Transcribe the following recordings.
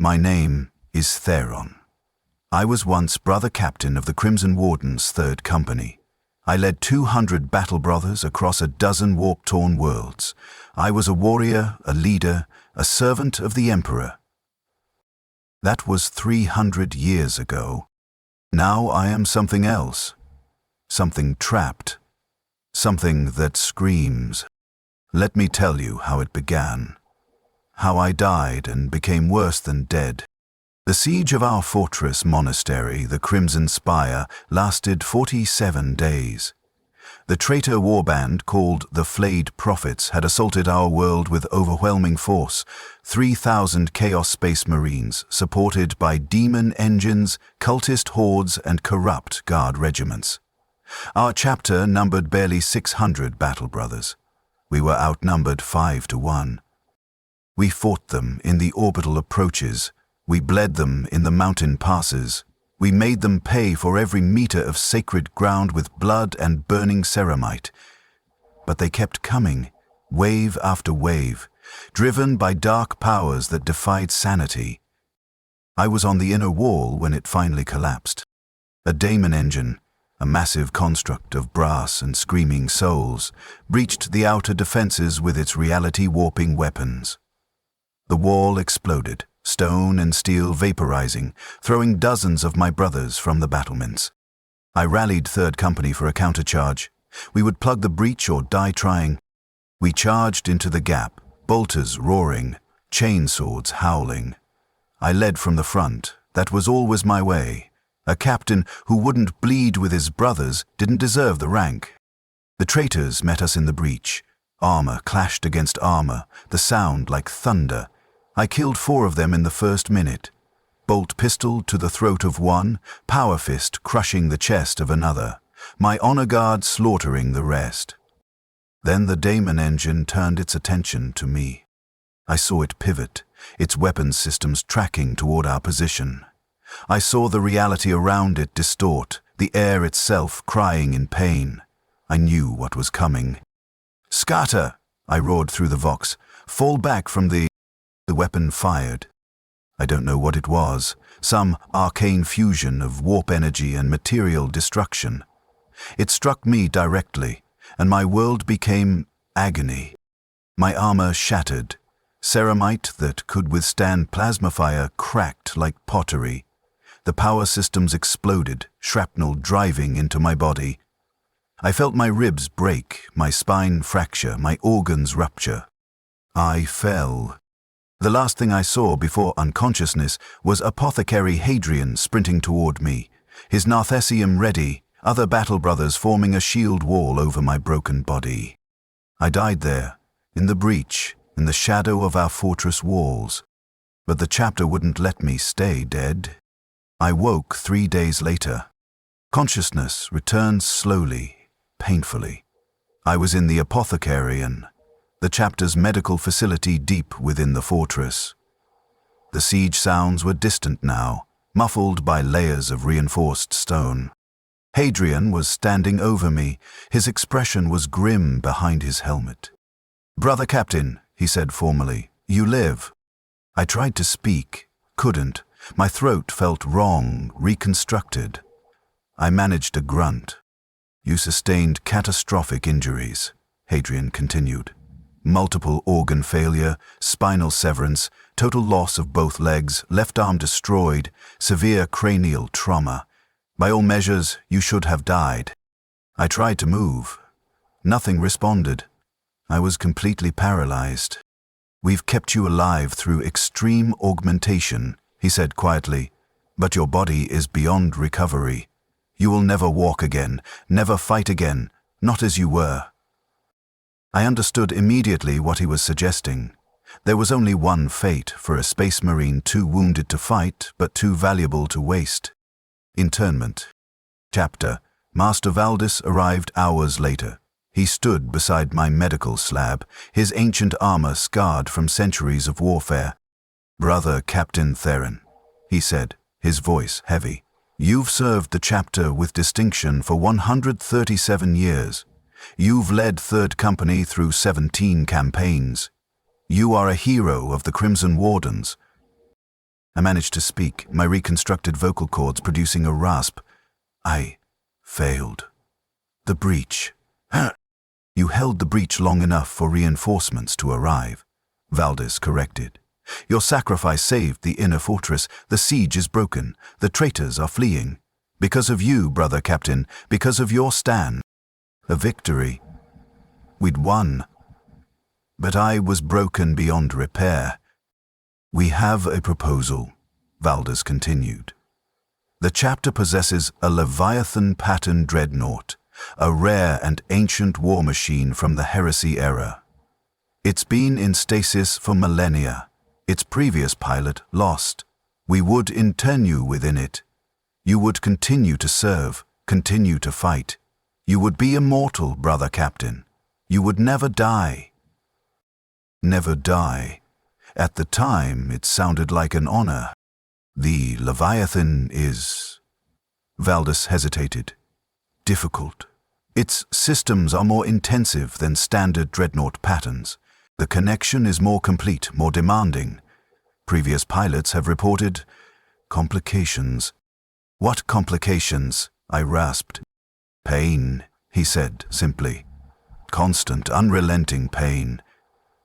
My name is Theron. I was once brother captain of the Crimson Warden's 3rd Company. I led 200 battle brothers across a dozen warp-torn worlds. I was a warrior, a leader, a servant of the Emperor. That was 300 years ago. Now I am something else. Something trapped. Something that screams. Let me tell you how it began. How I died and became worse than dead. The siege of our fortress monastery, the Crimson Spire, lasted 47 days. The traitor warband called the Flayed Prophets had assaulted our world with overwhelming force. 3,000 Chaos Space Marines, supported by demon engines, cultist hordes, and corrupt guard regiments. Our chapter numbered barely 600 battle brothers. We were outnumbered 5 to 1. We fought them in the orbital approaches. We bled them in the mountain passes. We made them pay for every meter of sacred ground with blood and burning ceramite. But they kept coming, wave after wave, driven by dark powers that defied sanity. I was on the inner wall when it finally collapsed. A daemon engine, a massive construct of brass and screaming souls, breached the outer defenses with its reality-warping weapons. The wall exploded, stone and steel vaporizing, throwing dozens of my brothers from the battlements. I rallied 3rd Company for a countercharge. We would plug the breach or die trying. We charged into the gap, bolters roaring, chainswords howling. I led from the front. That was always my way. A captain who wouldn't bleed with his brothers didn't deserve the rank. The traitors met us in the breach. Armor clashed against armor, the sound like thunder. I killed 4 of them in the first minute. Bolt pistol to the throat of one, power fist crushing the chest of another, my honor guard slaughtering the rest. Then the daemon engine turned its attention to me. I saw it pivot, its weapons systems tracking toward our position. I saw the reality around it distort, the air itself crying in pain. I knew what was coming. "Scatter!" I roared through the vox. "Fall back from the..." The weapon fired. I don't know what it was, some arcane fusion of warp energy and material destruction. It struck me directly, and my world became agony. My armor shattered. Ceramite that could withstand plasma fire cracked like pottery. The power systems exploded, shrapnel driving into my body. I felt my ribs break, my spine fracture, my organs rupture. I fell. The last thing I saw before unconsciousness was Apothecary Hadrian sprinting toward me, his Narthessium ready, other battle brothers forming a shield wall over my broken body. I died there, in the breach, in the shadow of our fortress walls. But the chapter wouldn't let me stay dead. I woke 3 days later. Consciousness returned slowly, painfully. I was in the Apothecarian, the chapter's medical facility deep within the fortress. The siege sounds were distant now, muffled by layers of reinforced stone. Hadrian was standing over me. His expression was grim behind his helmet. "Brother Captain," he said formally, "you live." I tried to speak, couldn't. My throat felt wrong, reconstructed. I managed a grunt. "You sustained catastrophic injuries," Hadrian continued. "Multiple organ failure, spinal severance, total loss of both legs, left arm destroyed, severe cranial trauma. By all measures, you should have died." I tried to move. Nothing responded. I was completely paralyzed. "We've kept you alive through extreme augmentation," he said quietly, "but your body is beyond recovery. You will never walk again, never fight again, not as you were." I understood immediately what he was suggesting. There was only one fate for a space marine too wounded to fight, but too valuable to waste. Internment. Chapter. Master Valdis arrived hours later. He stood beside my medical slab, his ancient armor scarred from centuries of warfare. "Brother Captain Theron," he said, his voice heavy. "You've served the chapter with distinction for 137 years. You've led 3rd Company through 17 campaigns. You are a hero of the Crimson Wardens." I managed to speak, my reconstructed vocal cords producing a rasp. I failed. The breach. You held the breach long enough for reinforcements to arrive, Valdez corrected. Your sacrifice saved the inner fortress. The siege is broken. The traitors are fleeing. Because of you, brother captain, because of your stand. A victory. We'd won. But I was broken beyond repair. We have a proposal, Valdez continued. The chapter possesses a Leviathan pattern dreadnought, a rare and ancient war machine from the heresy era. It's been in stasis for millennia. Its previous pilot lost. We would intern you within it. You would continue to serve, continue to fight. You would be immortal, brother captain. You would never die. Never die. At the time, it sounded like an honor. The Leviathan is... Valdez hesitated. Difficult. Its systems are more intensive than standard dreadnought patterns. The connection is more complete, more demanding. Previous pilots have reported complications. What complications? I rasped. Pain, he said simply. Constant, unrelenting pain.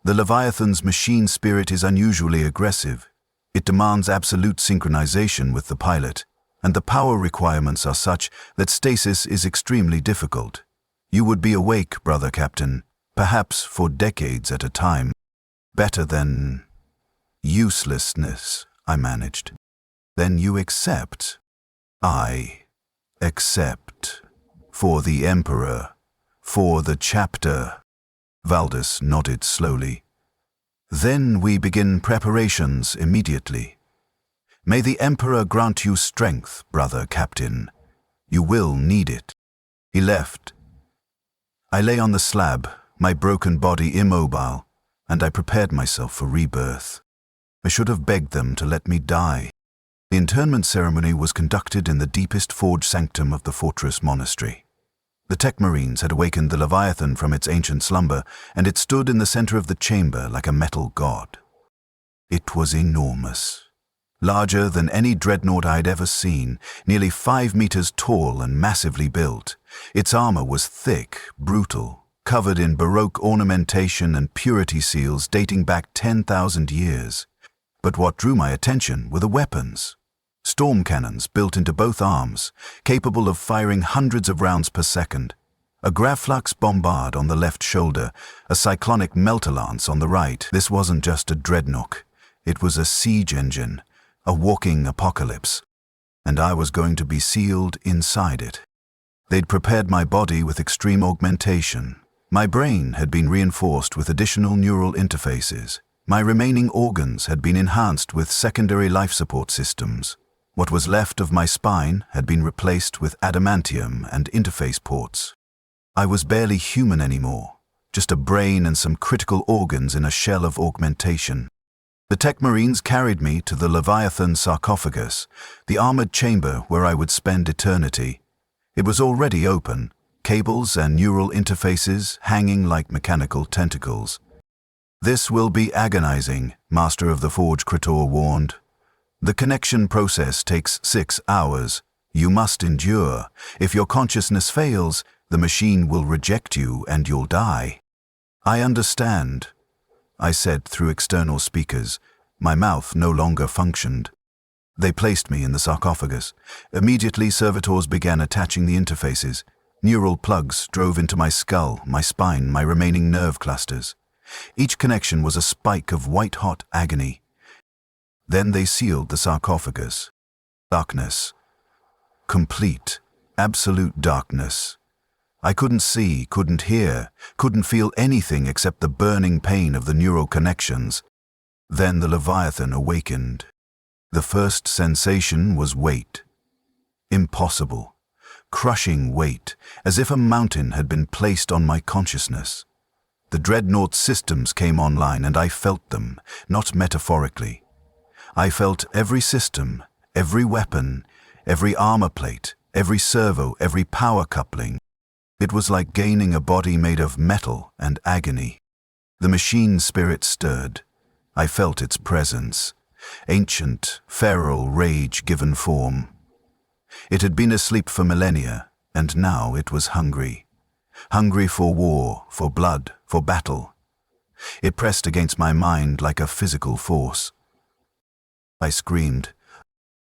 The Leviathan's machine spirit is unusually aggressive. It demands absolute synchronization with the pilot, and the power requirements are such that stasis is extremely difficult. You would be awake, brother captain, perhaps for decades at a time. Better than uselessness, I managed. Then you accept. I accept. For the Emperor. For the chapter. Valdez nodded slowly. Then we begin preparations immediately. May the Emperor grant you strength, brother captain. You will need it. He left. I lay on the slab, my broken body immobile, and I prepared myself for rebirth. I should have begged them to let me die. The internment ceremony was conducted in the deepest forge sanctum of the fortress monastery. The Tech Marines had awakened the Leviathan from its ancient slumber, and it stood in the center of the chamber like a metal god. It was enormous. Larger than any dreadnought I'd ever seen, nearly 5 meters tall and massively built. Its armor was thick, brutal, covered in Baroque ornamentation and purity seals dating back 10,000 years. But what drew my attention were the weapons. Storm cannons built into both arms, capable of firing hundreds of rounds per second. A Gravflux bombard on the left shoulder, a cyclonic melter-lance on the right. This wasn't just a dreadnought. It was a siege engine, a walking apocalypse. And I was going to be sealed inside it. They'd prepared my body with extreme augmentation. My brain had been reinforced with additional neural interfaces. My remaining organs had been enhanced with secondary life support systems. What was left of my spine had been replaced with adamantium and interface ports. I was barely human anymore, just a brain and some critical organs in a shell of augmentation. The Tech Marines carried me to the Leviathan sarcophagus, the armored chamber where I would spend eternity. It was already open, cables and neural interfaces hanging like mechanical tentacles. This will be agonizing, Master of the Forge Krator warned. The connection process takes 6 hours. You must endure. If your consciousness fails, the machine will reject you and you'll die. I understand, I said through external speakers. My mouth no longer functioned. They placed me in the sarcophagus. Immediately, servitors began attaching the interfaces. Neural plugs drove into my skull, my spine, my remaining nerve clusters. Each connection was a spike of white-hot agony. Then they sealed the sarcophagus. Darkness. Complete, absolute darkness. I couldn't see, couldn't hear, couldn't feel anything except the burning pain of the neural connections. Then the Leviathan awakened. The first sensation was weight. Impossible. Crushing weight, as if a mountain had been placed on my consciousness. The dreadnought systems came online and I felt them, not metaphorically. I felt every system, every weapon, every armor plate, every servo, every power coupling. It was like gaining a body made of metal and agony. The machine spirit stirred. I felt its presence. ancient, feral rage given form. It had been asleep for millennia, and now it was hungry. Hungry for war, for blood, for battle. It pressed against my mind like a physical force. I screamed.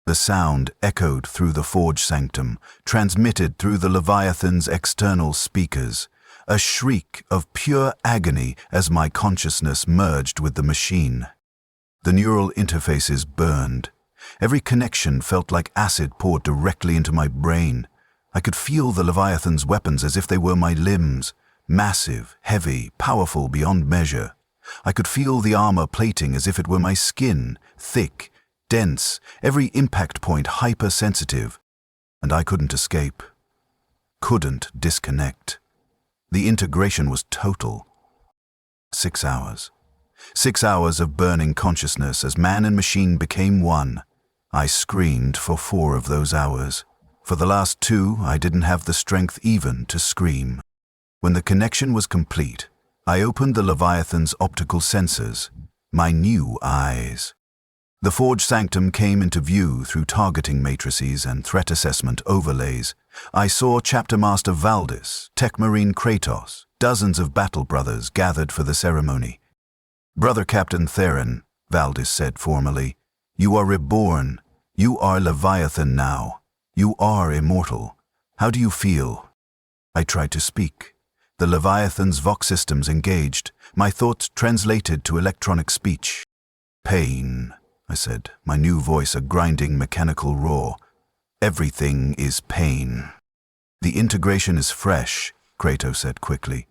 The sound echoed through the forge sanctum, transmitted through the Leviathan's external speakers, a shriek of pure agony as my consciousness merged with the machine. The neural interfaces burned. Every connection felt like acid poured directly into my brain. I could feel the Leviathan's weapons as if they were my limbs, massive, heavy, powerful beyond measure. I could feel the armor plating as if it were my skin, thick, dense, every impact point hypersensitive, and I couldn't escape. Couldn't disconnect. The integration was total. 6 hours. 6 hours of burning consciousness as man and machine became one. I screamed for 4 of those hours. For the last 2, I didn't have the strength even to scream. When the connection was complete, I opened the Leviathan's optical sensors, my new eyes. The forge sanctum came into view through targeting matrices and threat assessment overlays. I saw Chapter Master Valdis, Tech Marine Kratos, dozens of battle brothers gathered for the ceremony. "Brother Captain Theron," Valdis said formally, "you are reborn. You are Leviathan now. You are immortal. How do you feel?" I tried to speak. The Leviathan's Vox systems engaged, my thoughts translated to electronic speech. "Pain," I said, my new voice a grinding mechanical roar. "Everything is pain." "The integration is fresh," Kratos said quickly.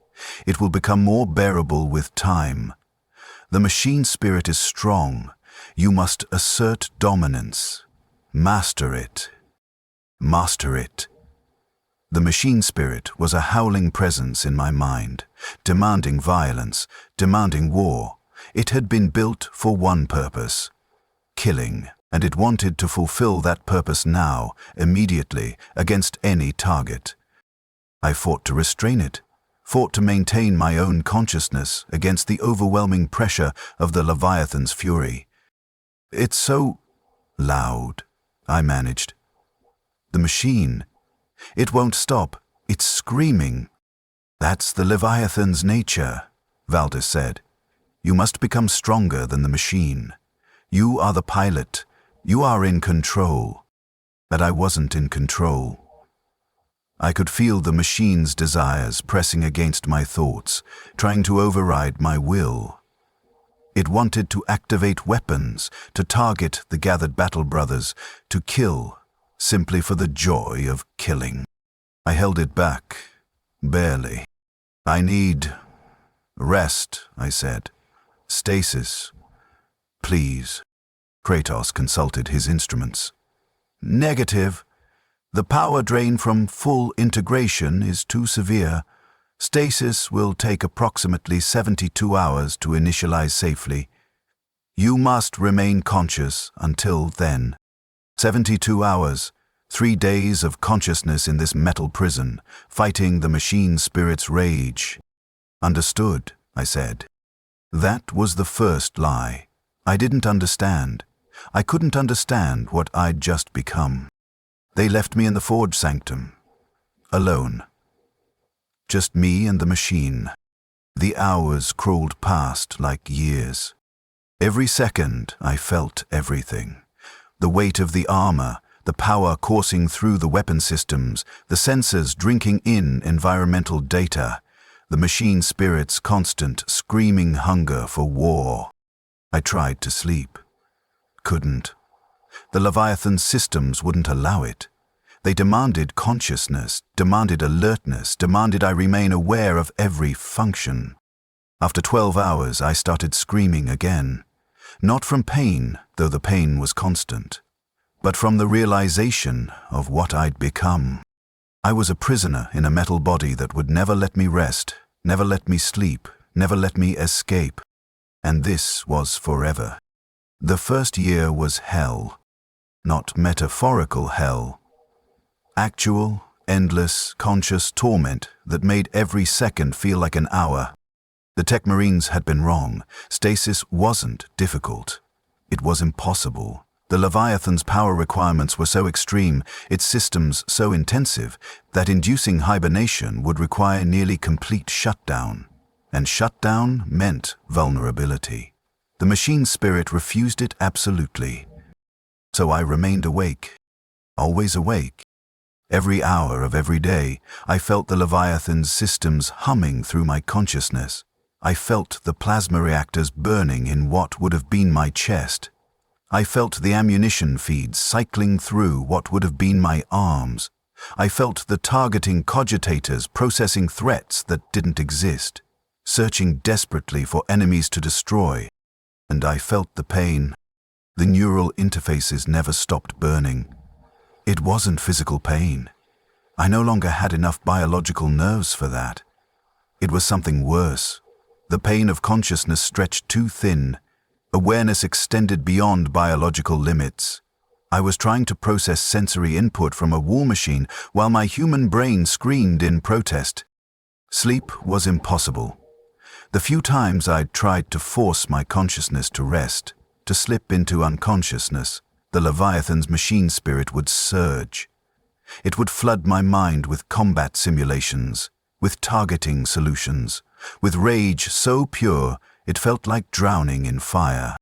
"It will become more bearable with time. The machine spirit is strong. You must assert dominance. Master it. Master it." The machine spirit was a howling presence in my mind, demanding violence, demanding war. It had been built for one purpose: killing, and it wanted to fulfill that purpose now, immediately, against any target. I fought to restrain it, fought to maintain my own consciousness against the overwhelming pressure of the Leviathan's fury. "It's so loud," I managed. "The machine, it won't stop. It's screaming." "That's the Leviathan's nature," Valdis said. "You must become stronger than the machine. You are the pilot. You are in control." But I wasn't in control. I could feel the machine's desires pressing against my thoughts, trying to override my will. It wanted to activate weapons, to target the gathered battle brothers, to kill, simply for the joy of killing. I held it back, barely. "I need rest," I said. "Stasis. Please." Kratos consulted his instruments. "Negative. The power drain from full integration is too severe. Stasis will take approximately 72 hours to initialize safely. You must remain conscious until then. 72 hours, 3 days of consciousness in this metal prison, fighting the machine spirit's rage." "Understood," I said. That was the first lie. I didn't understand. I couldn't understand what I'd just become. They left me in the forge sanctum, alone. Just me and the machine. The hours crawled past like years. Every second I felt everything. The weight of the armor, the power coursing through the weapon systems, the sensors drinking in environmental data, the machine spirit's constant screaming hunger for war. I tried to sleep. Couldn't. The Leviathan systems wouldn't allow it. They demanded consciousness, demanded alertness, demanded I remain aware of every function. After 12 hours, I started screaming again. Not from pain, though the pain was constant, but from the realization of what I'd become. I was a prisoner in a metal body that would never let me rest, never let me sleep, never let me escape. And this was forever. The first year was hell. Not metaphorical hell. Actual, endless, conscious torment that made every second feel like an hour. The Tech Marines had been wrong. Stasis wasn't difficult. It was impossible. The Leviathan's power requirements were so extreme, its systems so intensive, that inducing hibernation would require nearly complete shutdown. And shutdown meant vulnerability. The machine spirit refused it absolutely. So I remained awake, always awake. Every hour of every day, I felt the Leviathan's systems humming through my consciousness. I felt the plasma reactors burning in what would have been my chest. I felt the ammunition feeds cycling through what would have been my arms. I felt the targeting cogitators processing threats that didn't exist, searching desperately for enemies to destroy. And I felt the pain. The neural interfaces never stopped burning. It wasn't physical pain. I no longer had enough biological nerves for that. It was something worse. The pain of consciousness stretched too thin. Awareness extended beyond biological limits. I was trying to process sensory input from a war machine while my human brain screamed in protest. Sleep was impossible. The few times I'd tried to force my consciousness to rest, to slip into unconsciousness, the Leviathan's machine spirit would surge. It would flood my mind with combat simulations, with targeting solutions, with rage so pure it felt like drowning in fire.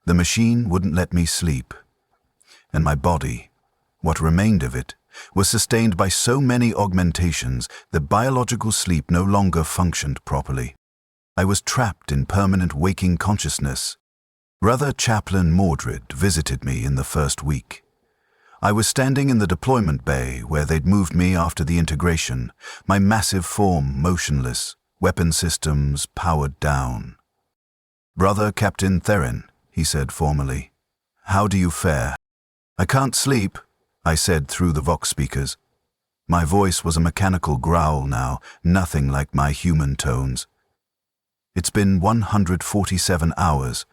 The machine wouldn't let me sleep. And my body, what remained of it, was sustained by so many augmentations that biological sleep no longer functioned properly. I was trapped in permanent waking consciousness. Brother Chaplain Mordred visited me in the first week. I was standing in the deployment bay where they'd moved me after the integration, my massive form motionless, weapon systems powered down. "Brother Captain Theron," he said formally, "how do you fare?" "I can't sleep," I said through the Vox speakers. My voice was a mechanical growl now, nothing like my human tones. "It's been 147 hours.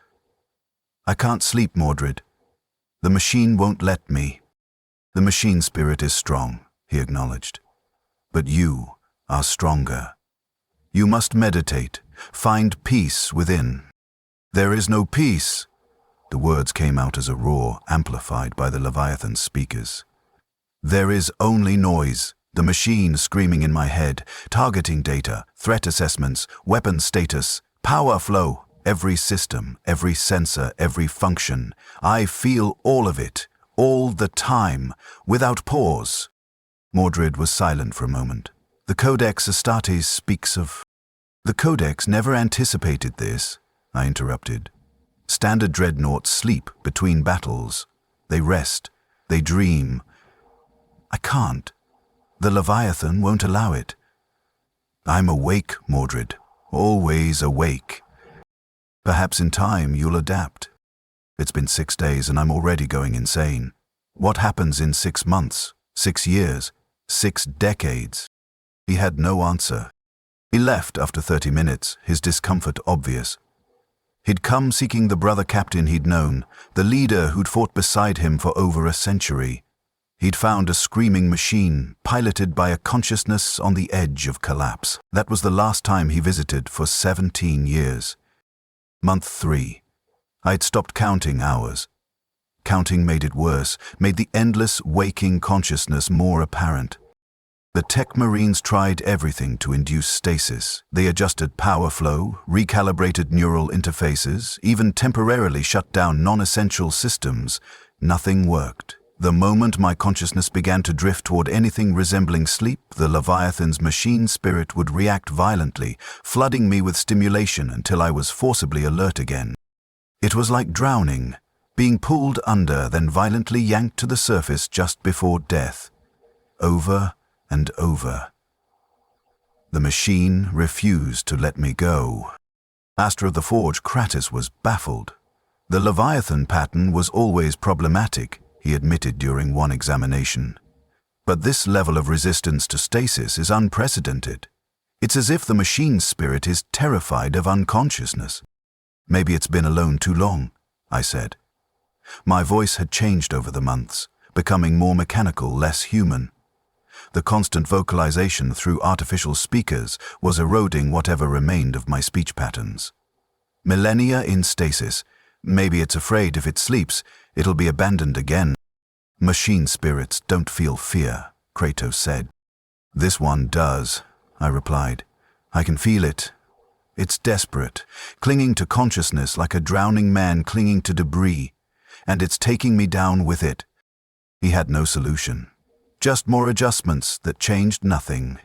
I can't sleep, Mordred. The machine won't let me." "The machine spirit is strong," he acknowledged. "But you are stronger. You must meditate, find peace within." "There is no peace." The words came out as a roar, amplified by the Leviathan speakers. "There is only noise, the machine screaming in my head, targeting data, threat assessments, weapon status, power flow. Every system, every sensor, every function. I feel all of it, all the time, without pause." Mordred was silent for a moment. "The Codex Astartes speaks of—" "The Codex never anticipated this," I interrupted. "Standard dreadnoughts sleep between battles. They rest. They dream. I can't. The Leviathan won't allow it." "I'm awake, Mordred. Always awake. Perhaps in time you'll adapt. It's been 6 days and I'm already going insane. What happens in 6 months, 6 years, 6 decades?" He had no answer. He left after 30 minutes, his discomfort obvious. He'd come seeking the brother captain he'd known, the leader who'd fought beside him for over a century. He'd found a screaming machine, piloted by a consciousness on the edge of collapse. That was the last time he visited for 17 years. Month 3. I'd stopped counting hours. Counting made it worse, made the endless waking consciousness more apparent. The tech marines tried everything to induce stasis. They adjusted power flow, recalibrated neural interfaces, even temporarily shut down non-essential systems. Nothing worked. The moment my consciousness began to drift toward anything resembling sleep, the Leviathan's machine spirit would react violently, flooding me with stimulation until I was forcibly alert again. It was like drowning, being pulled under, then violently yanked to the surface just before death. Over and over. The machine refused to let me go. Master of the Forge, Kratos, was baffled. The Leviathan pattern was always problematic, he admitted during one examination. But this level of resistance to stasis is unprecedented. It's as if the machine spirit is terrified of unconsciousness. "Maybe it's been alone too long," I said. My voice had changed over the months, becoming more mechanical, less human. The constant vocalization through artificial speakers was eroding whatever remained of my speech patterns. Millennia in stasis, Maybe it's afraid if it sleeps, it'll be abandoned again. Machine spirits don't feel fear, Kratos said. This one does, I replied. I can feel it. It's desperate, clinging to consciousness like a drowning man clinging to debris, and it's taking me down with it. He had no solution. Just more adjustments that changed nothing.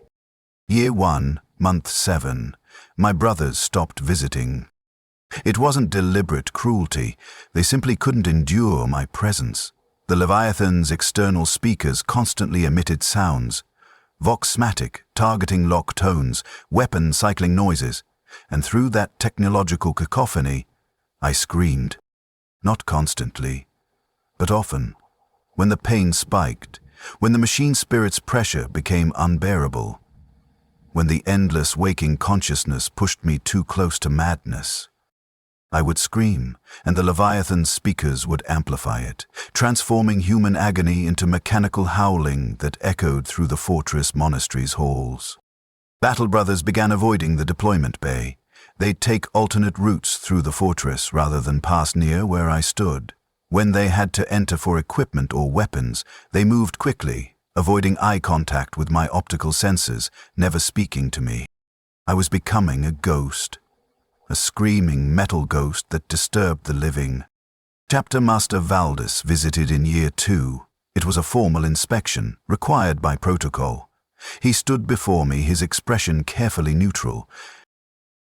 Year 1, month 7, my brothers stopped visiting. It wasn't deliberate cruelty, they simply couldn't endure my presence. The Leviathan's external speakers constantly emitted sounds, voxmatic, targeting lock tones, weapon cycling noises, and through that technological cacophony, I screamed. Not constantly, but often, when the pain spiked, when the machine spirit's pressure became unbearable, when the endless waking consciousness pushed me too close to madness. I would scream, and the Leviathan's speakers would amplify it, transforming human agony into mechanical howling that echoed through the fortress monastery's halls. Battle brothers began avoiding the deployment bay. They'd take alternate routes through the fortress rather than pass near where I stood. When they had to enter for equipment or weapons, they moved quickly, avoiding eye contact with my optical sensors, never speaking to me. I was becoming a ghost. A screaming metal ghost that disturbed the living. Chapter Master Valdis visited in Year 2. It was a formal inspection, required by protocol. He stood before me, his expression carefully neutral.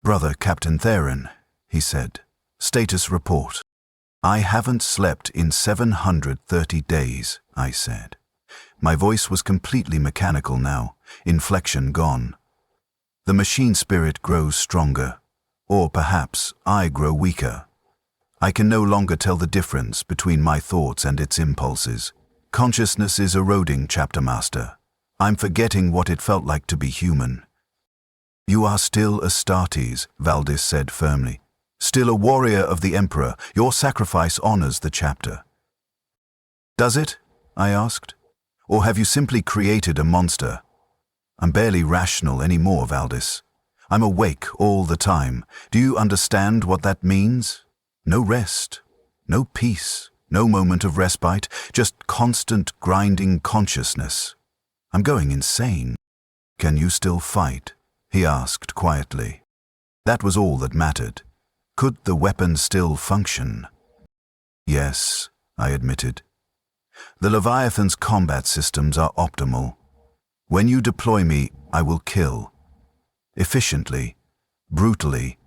"Brother Captain Theron," he said. "Status report." "I haven't slept in 730 days, I said. My voice was completely mechanical now, inflection gone. "The machine spirit grows stronger. Or perhaps I grow weaker. I can no longer tell the difference between my thoughts and its impulses. Consciousness is eroding, Chapter Master. I'm forgetting what it felt like to be human." "You are still Astartes," Valdis said firmly. "Still a warrior of the Emperor. Your sacrifice honors the chapter." "Does it?" I asked. "Or have you simply created a monster?" "I'm barely rational anymore, Valdis. I'm awake all the time. Do you understand what that means? No rest, no peace, no moment of respite, just constant grinding consciousness. I'm going insane." "Can you still fight?" he asked quietly. That was all that mattered. Could the weapon still function? "Yes," I admitted. "The Leviathan's combat systems are optimal. When you deploy me, I will kill. Efficiently, brutally.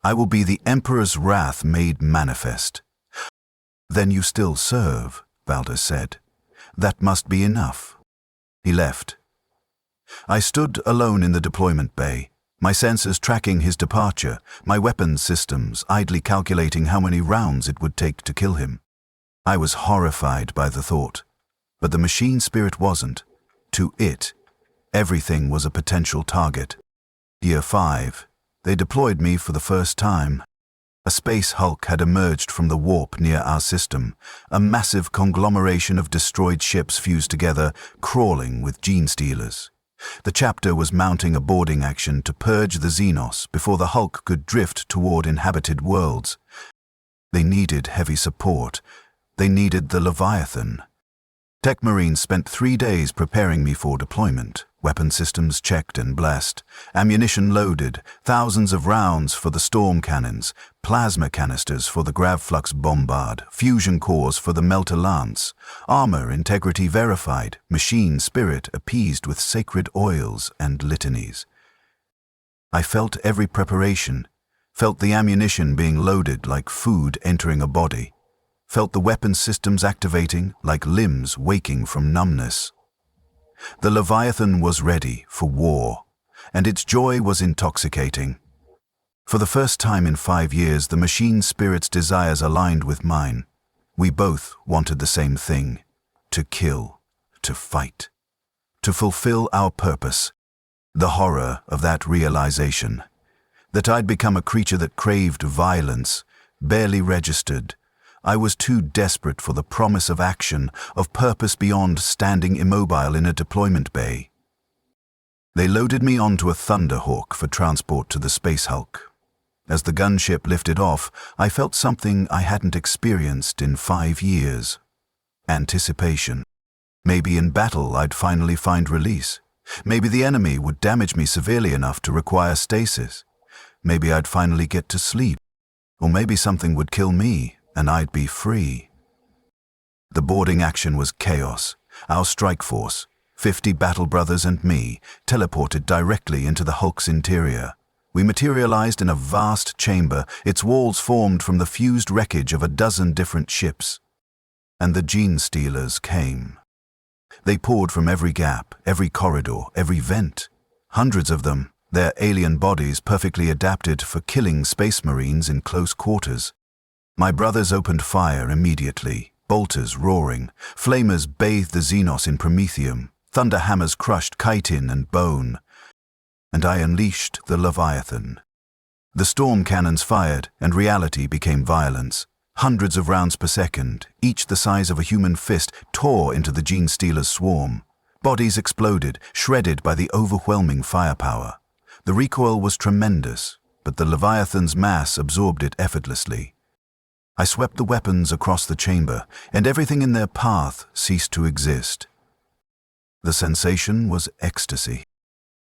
I will be the Emperor's wrath made manifest." "Then you still serve," Valdis said. "That must be enough." He left. I stood alone in the deployment bay, my sensors tracking his departure, my weapons systems idly calculating how many rounds it would take to kill him. I was horrified by the thought, but the machine spirit wasn't. To it, everything was a potential target. Year 5, they deployed me for the first time. A space hulk had emerged from the warp near our system, a massive conglomeration of destroyed ships fused together, crawling with gene stealers. The chapter was mounting a boarding action to purge the Xenos before the hulk could drift toward inhabited worlds. They needed heavy support. They needed the Leviathan. Tech Marines spent 3 days preparing me for deployment. Weapon systems checked and blessed, ammunition loaded, thousands of rounds for the storm cannons, plasma canisters for the gravflux bombard, fusion cores for the melter lance, armor integrity verified, machine spirit appeased with sacred oils and litanies. I felt every preparation, felt the ammunition being loaded like food entering a body, felt the weapon systems activating like limbs waking from numbness. The Leviathan was ready for war, and its joy was intoxicating. For the first time in 5 years, the machine spirit's desires aligned with mine. We both wanted the same thing: to kill, to fight, to fulfill our purpose. The horror of that realization, that I'd become a creature that craved violence, barely registered. I was too desperate for the promise of action, of purpose beyond standing immobile in a deployment bay. They loaded me onto a Thunderhawk for transport to the Space Hulk. As the gunship lifted off, I felt something I hadn't experienced in 5 years. Anticipation. Maybe in battle I'd finally find release. Maybe the enemy would damage me severely enough to require stasis. Maybe I'd finally get to sleep. Or maybe something would kill me, and I'd be free. The boarding action was chaos. Our strike force, 50 battle brothers and me, teleported directly into the hulk's interior. We materialized in a vast chamber, its walls formed from the fused wreckage of a dozen different ships. And the gene stealers came. They poured from every gap, every corridor, every vent. Hundreds of them, their alien bodies perfectly adapted for killing space marines in close quarters. My brothers opened fire immediately, bolters roaring, flamers bathed the Xenos in promethium, thunder hammers crushed chitin and bone. And I unleashed the Leviathan. The storm cannons fired, and reality became violence. Hundreds of rounds per second, each the size of a human fist, tore into the gene stealer's swarm. Bodies exploded, shredded by the overwhelming firepower. The recoil was tremendous, but the Leviathan's mass absorbed it effortlessly. I swept the weapons across the chamber, and everything in their path ceased to exist. The sensation was ecstasy.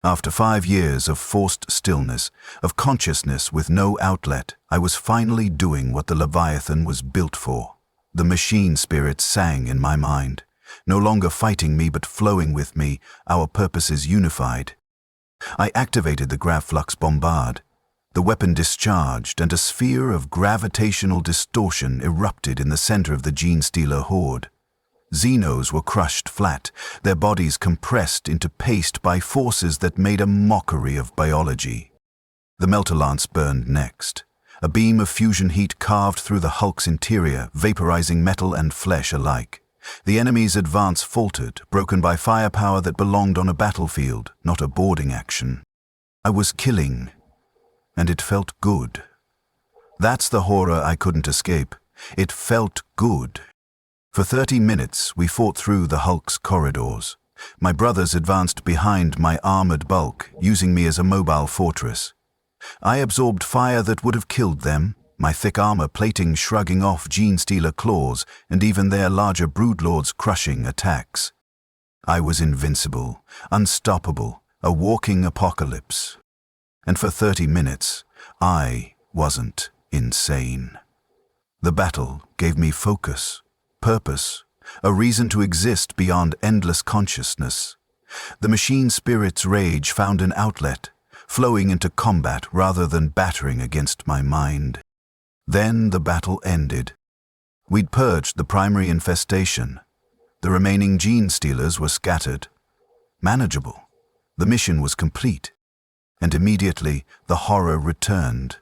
After 5 years of forced stillness, of consciousness with no outlet, I was finally doing what the Leviathan was built for. The machine spirit sang in my mind, no longer fighting me but flowing with me, our purposes unified. I activated the Gravflux Bombard. The weapon discharged, and a sphere of gravitational distortion erupted in the center of the Gene Stealer horde. Xenos were crushed flat, their bodies compressed into paste by forces that made a mockery of biology. The melter lance burned next. A beam of fusion heat carved through the hulk's interior, vaporizing metal and flesh alike. The enemy's advance faltered, broken by firepower that belonged on a battlefield, not a boarding action. I was killing, and it felt good. That's the horror I couldn't escape. It felt good. For 30 minutes, we fought through the hulk's corridors. My brothers advanced behind my armored bulk, using me as a mobile fortress. I absorbed fire that would have killed them, my thick armor plating shrugging off Gene Stealer claws and even their larger broodlords crushing attacks. I was invincible, unstoppable, a walking apocalypse. And for 30 minutes, I wasn't insane. The battle gave me focus, purpose, a reason to exist beyond endless consciousness. The machine spirit's rage found an outlet, flowing into combat rather than battering against my mind. Then the battle ended. We'd purged the primary infestation. The remaining gene stealers were scattered. Manageable. The mission was complete. And immediately the horror returned.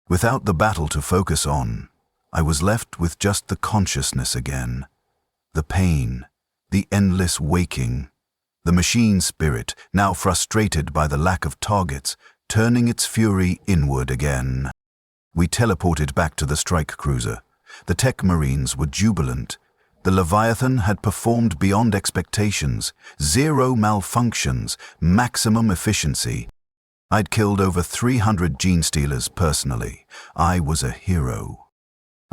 Without the battle to focus on, I was left with just the consciousness again. The pain, the endless waking, the machine spirit, now frustrated by the lack of targets, turning its fury inward again. We teleported back to the strike cruiser. The tech marines were jubilant. The Leviathan had performed beyond expectations, 0 malfunctions, maximum efficiency. I'd killed over 300 gene stealers personally. I was a hero.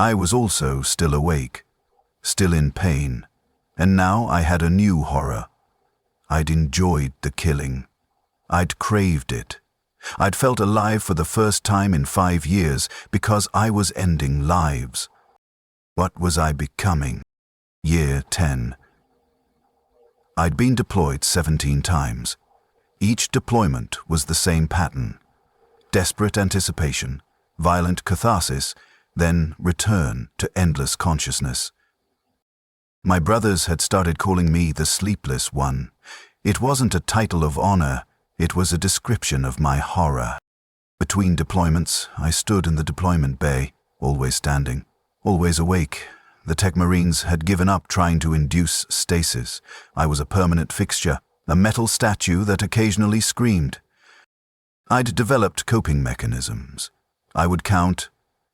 I was also still awake, still in pain, and now I had a new horror. I'd enjoyed the killing. I'd craved it. I'd felt alive for the first time in 5 years because I was ending lives. What was I becoming? Year 10. I'd been deployed 17 times. Each deployment was the same pattern. Desperate anticipation, violent catharsis, then return to endless consciousness. My brothers had started calling me the Sleepless One. It wasn't a title of honor, it was a description of my horror. Between deployments, I stood in the deployment bay, always standing, always awake. The tech marines had given up trying to induce stasis. I was a permanent fixture, a metal statue that occasionally screamed. I'd developed coping mechanisms. I would count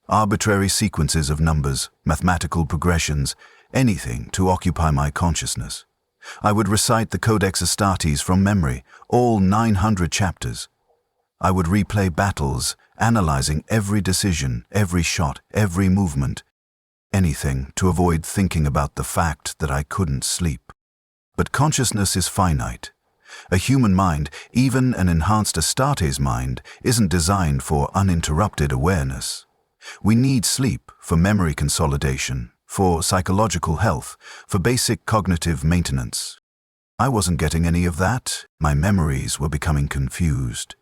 arbitrary sequences of numbers, mathematical progressions, anything to occupy my consciousness. I would recite the Codex Astartes from memory, all 900 chapters. I would replay battles, analyzing every decision, every shot, every movement, anything to avoid thinking about the fact that I couldn't sleep. But consciousness is finite. A human mind, even an enhanced Astartes mind, isn't designed for uninterrupted awareness. We need sleep for memory consolidation, for psychological health, for basic cognitive maintenance. I wasn't getting any of that. My memories were becoming confused.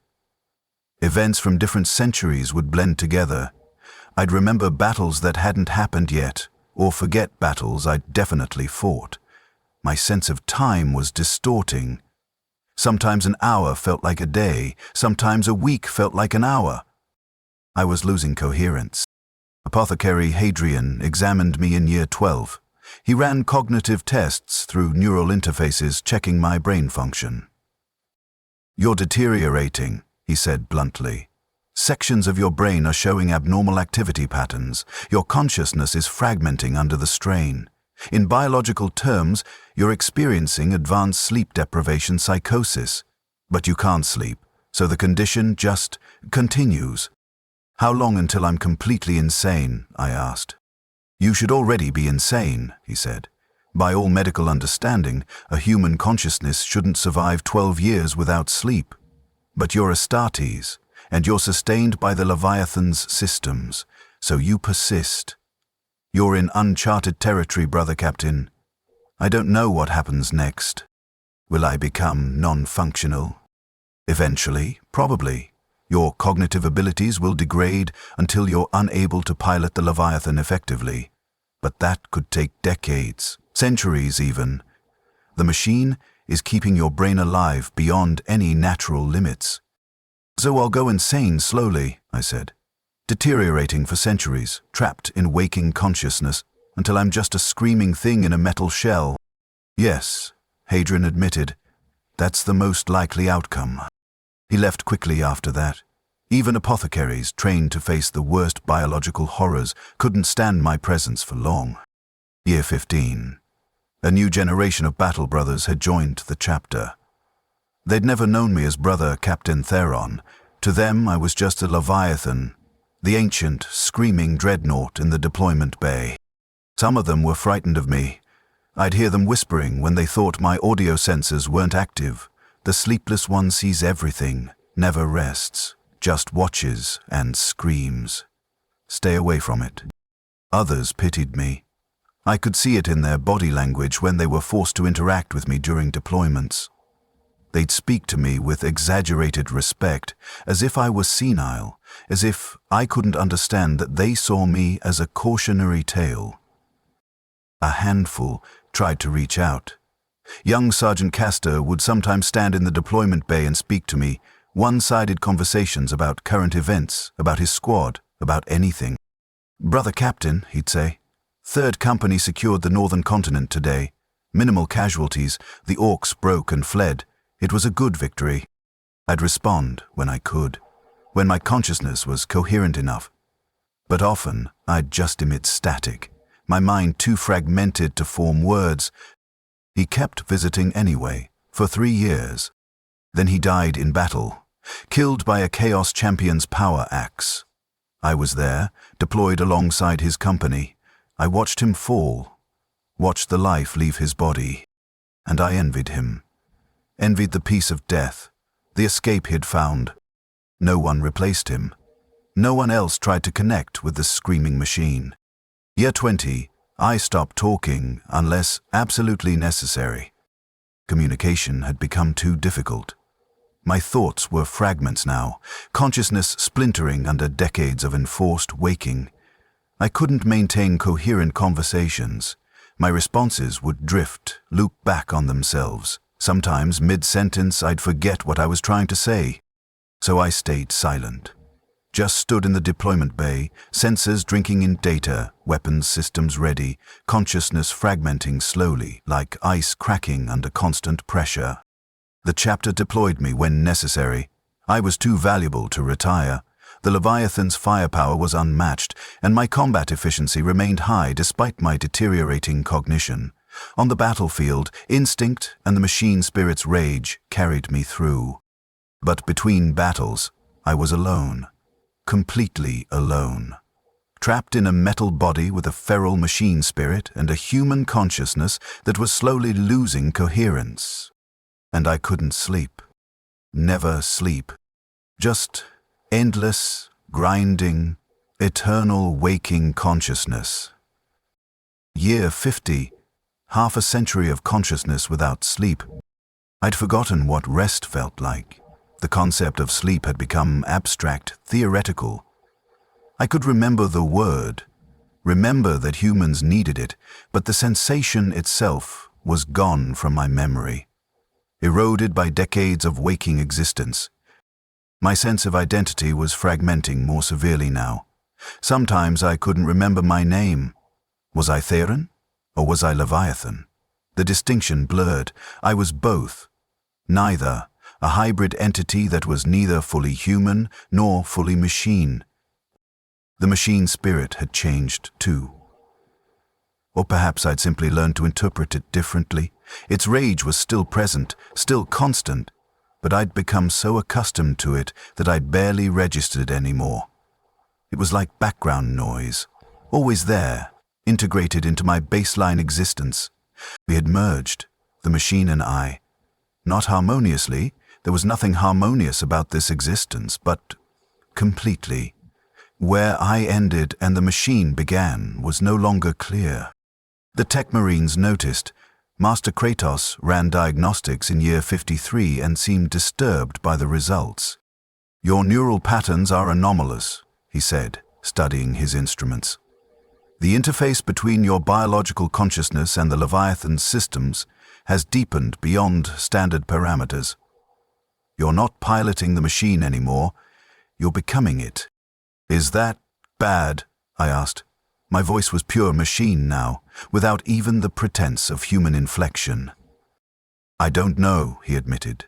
Events from different centuries would blend together. I'd remember battles that hadn't happened yet, or forget battles I'd definitely fought. My sense of time was distorting. Sometimes an hour felt like a day, sometimes a week felt like an hour. I was losing coherence. Apothecary Hadrian examined me in year 12. He ran cognitive tests through neural interfaces checking my brain function. "You're deteriorating," he said bluntly. "Sections of your brain are showing abnormal activity patterns. Your consciousness is fragmenting under the strain. In biological terms, you're experiencing advanced sleep deprivation psychosis. But you can't sleep, so the condition just continues." "How long until I'm completely insane?" I asked. "You should already be insane," he said. "By all medical understanding, a human consciousness shouldn't survive 12 years without sleep. But you're Astartes, and you're sustained by the Leviathan's systems, so you persist. You're in uncharted territory, brother captain. I don't know what happens next. Will I become non-functional? Eventually, probably. Your cognitive abilities will degrade until you're unable to pilot the Leviathan effectively. But that could take decades, centuries even. The machine is keeping your brain alive beyond any natural limits." "So I'll go insane slowly," I said. "Deteriorating for centuries, trapped in waking consciousness, until I'm just a screaming thing in a metal shell." "Yes," Hadrian admitted. "That's the most likely outcome." He left quickly after that. Even apothecaries trained to face the worst biological horrors couldn't stand my presence for long. Year 15. A new generation of battle brothers had joined the chapter. They'd never known me as Brother Captain Theron. To them, I was just a Leviathan, the ancient, screaming dreadnought in the deployment bay. Some of them were frightened of me. I'd hear them whispering when they thought my audio sensors weren't active. The sleepless one sees everything, never rests, just watches and screams. Stay away from it. Others pitied me. I could see it in their body language when they were forced to interact with me during deployments. They'd speak to me with exaggerated respect, as if I was senile, as if I couldn't understand that they saw me as a cautionary tale. A handful tried to reach out. Young Sergeant Castor would sometimes stand in the deployment bay and speak to me, one-sided conversations about current events, about his squad, about anything. "Brother Captain," he'd say, "3rd Company secured the northern continent today. Minimal casualties, the orcs broke and fled. It was a good victory." I'd respond when I could, when my consciousness was coherent enough. But often, I'd just emit static, my mind too fragmented to form words. He kept visiting anyway, for 3 years. Then he died in battle, killed by a Chaos Champion's power axe. I was there, deployed alongside his company. I watched him fall, watched the life leave his body, and I envied him. Envied the peace of death, the escape he'd found. No one replaced him. No one else tried to connect with the screaming machine. Year 20, I stopped talking unless absolutely necessary. Communication had become too difficult. My thoughts were fragments now, consciousness splintering under decades of enforced waking. I couldn't maintain coherent conversations. My responses would drift, loop back on themselves. Sometimes, mid-sentence, I'd forget what I was trying to say. So I stayed silent. Just stood in the deployment bay, sensors drinking in data, weapons systems ready, consciousness fragmenting slowly, like ice cracking under constant pressure. The chapter deployed me when necessary. I was too valuable to retire. The Leviathan's firepower was unmatched, and my combat efficiency remained high despite my deteriorating cognition. On the battlefield, instinct and the machine spirit's rage carried me through. But between battles, I was alone, completely alone. Trapped in a metal body with a feral machine spirit and a human consciousness that was slowly losing coherence. And I couldn't sleep. Never sleep. Just endless, grinding, eternal waking consciousness. Year 50, half a century of consciousness without sleep. I'd forgotten what rest felt like. The concept of sleep had become abstract, theoretical. I could remember the word, remember that humans needed it, but the sensation itself was gone from my memory, eroded by decades of waking existence. My sense of identity was fragmenting more severely now. Sometimes I couldn't remember my name. Was I Theron, or was I Leviathan? The distinction blurred. I was both. Neither, a hybrid entity that was neither fully human nor fully machine. The machine spirit had changed too. Or perhaps I'd simply learned to interpret it differently. Its rage was still present, still constant, but I'd become so accustomed to it that I'd barely registered it anymore. It was like background noise, always there, integrated into my baseline existence. We had merged, the machine and I. Not harmoniously, there was nothing harmonious about this existence, but completely. Where I ended and the machine began was no longer clear. The Tech Marines noticed. Master Kratos ran diagnostics in year 53 and seemed disturbed by the results. "Your neural patterns are anomalous," he said, studying his instruments. "The interface between your biological consciousness and the Leviathan systems has deepened beyond standard parameters. You're not piloting the machine anymore, you're becoming it." "Is that bad?" I asked. My voice was pure machine now, without even the pretense of human inflection. "I don't know," he admitted.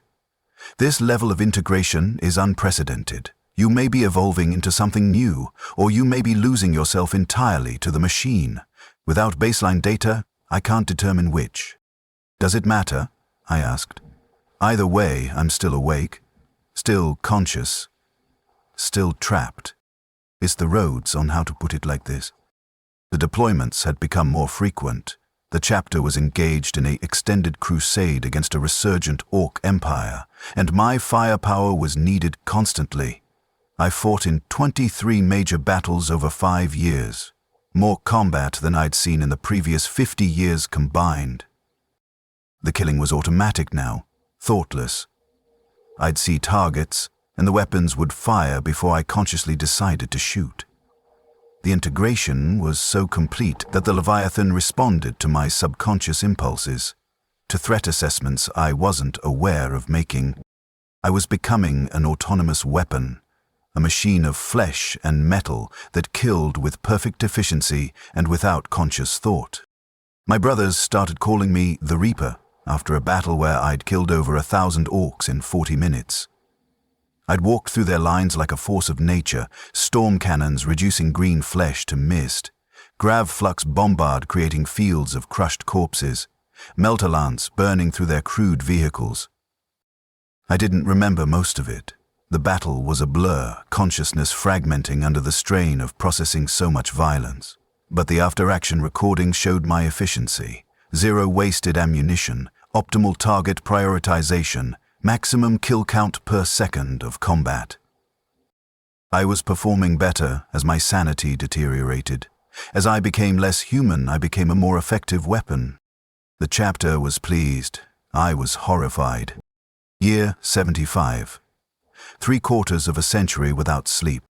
"This level of integration is unprecedented. You may be evolving into something new, or you may be losing yourself entirely to the machine. Without baseline data, I can't determine which." "Does it matter?" I asked. "Either way, I'm still awake, still conscious, still trapped." Is the roads on how to put it like this. The deployments had become more frequent. The chapter was engaged in an extended crusade against a resurgent Orc empire, and my firepower was needed constantly. I fought in 23 major battles over 5 years, more combat than I'd seen in the previous 50 years combined. The killing was automatic now, thoughtless. I'd see targets, and the weapons would fire before I consciously decided to shoot. The integration was so complete that the Leviathan responded to my subconscious impulses, to threat assessments I wasn't aware of making. I was becoming an autonomous weapon, a machine of flesh and metal that killed with perfect efficiency and without conscious thought. My brothers started calling me the Reaper after a battle where I'd killed over 1,000 orcs in 40 minutes. I'd walked through their lines like a force of nature, storm cannons reducing green flesh to mist, grav flux bombard creating fields of crushed corpses, meltalance burning through their crude vehicles. I didn't remember most of it. The battle was a blur, consciousness fragmenting under the strain of processing so much violence. But the after-action recording showed my efficiency. Zero wasted ammunition, optimal target prioritization, maximum kill count per second of combat. I was performing better as my sanity deteriorated. As I became less human, I became a more effective weapon. The chapter was pleased. I was horrified. Year 75. 3/4 of a century without sleep.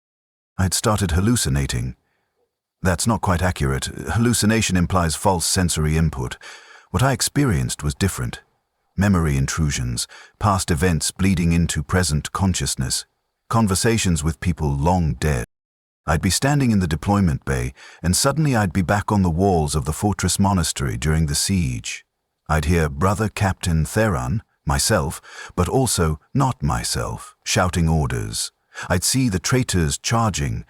I had started hallucinating. That's not quite accurate. Hallucination implies false sensory input. What I experienced was different. Memory intrusions, past events bleeding into present consciousness, conversations with people long dead. I'd be standing in the deployment bay, and suddenly I'd be back on the walls of the fortress monastery during the siege. I'd hear Brother Captain Theron, myself, but also not myself, shouting orders. I'd see the traitors charging.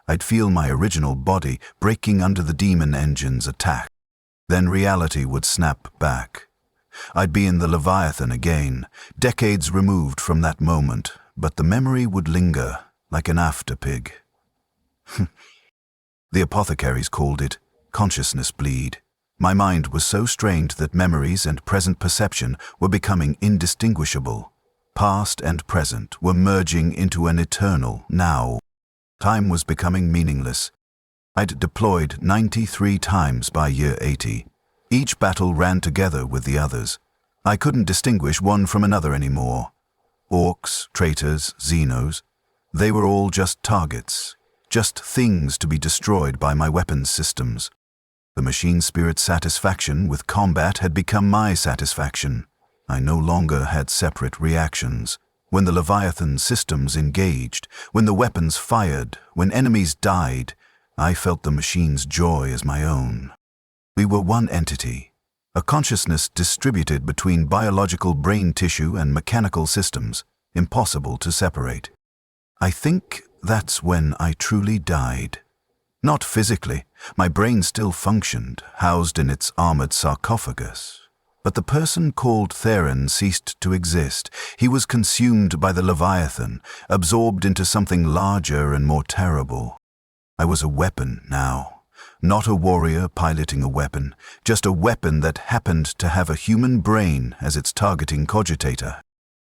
I'd feel my original body breaking under the demon engine's attack. Then reality would snap back. I'd be in the Leviathan again, decades removed from that moment, but the memory would linger, like an after-pig. The apothecaries called it consciousness bleed. My mind was so strained that memories and present perception were becoming indistinguishable. Past and present were merging into an eternal now. Time was becoming meaningless. I'd deployed 93 times by year 80. Each battle ran together with the others. I couldn't distinguish one from another anymore. Orcs, traitors, Xenos, they were all just targets, just things to be destroyed by my weapons systems. The machine spirit's satisfaction with combat had become my satisfaction. I no longer had separate reactions. When the Leviathan systems engaged, when the weapons fired, when enemies died, I felt the machine's joy as my own. We were one entity, a consciousness distributed between biological brain tissue and mechanical systems, impossible to separate. I think that's when I truly died. Not physically, my brain still functioned, housed in its armored sarcophagus. But the person called Theron ceased to exist. He was consumed by the Leviathan, absorbed into something larger and more terrible. I was a weapon now. Not a warrior piloting a weapon, just a weapon that happened to have a human brain as its targeting cogitator.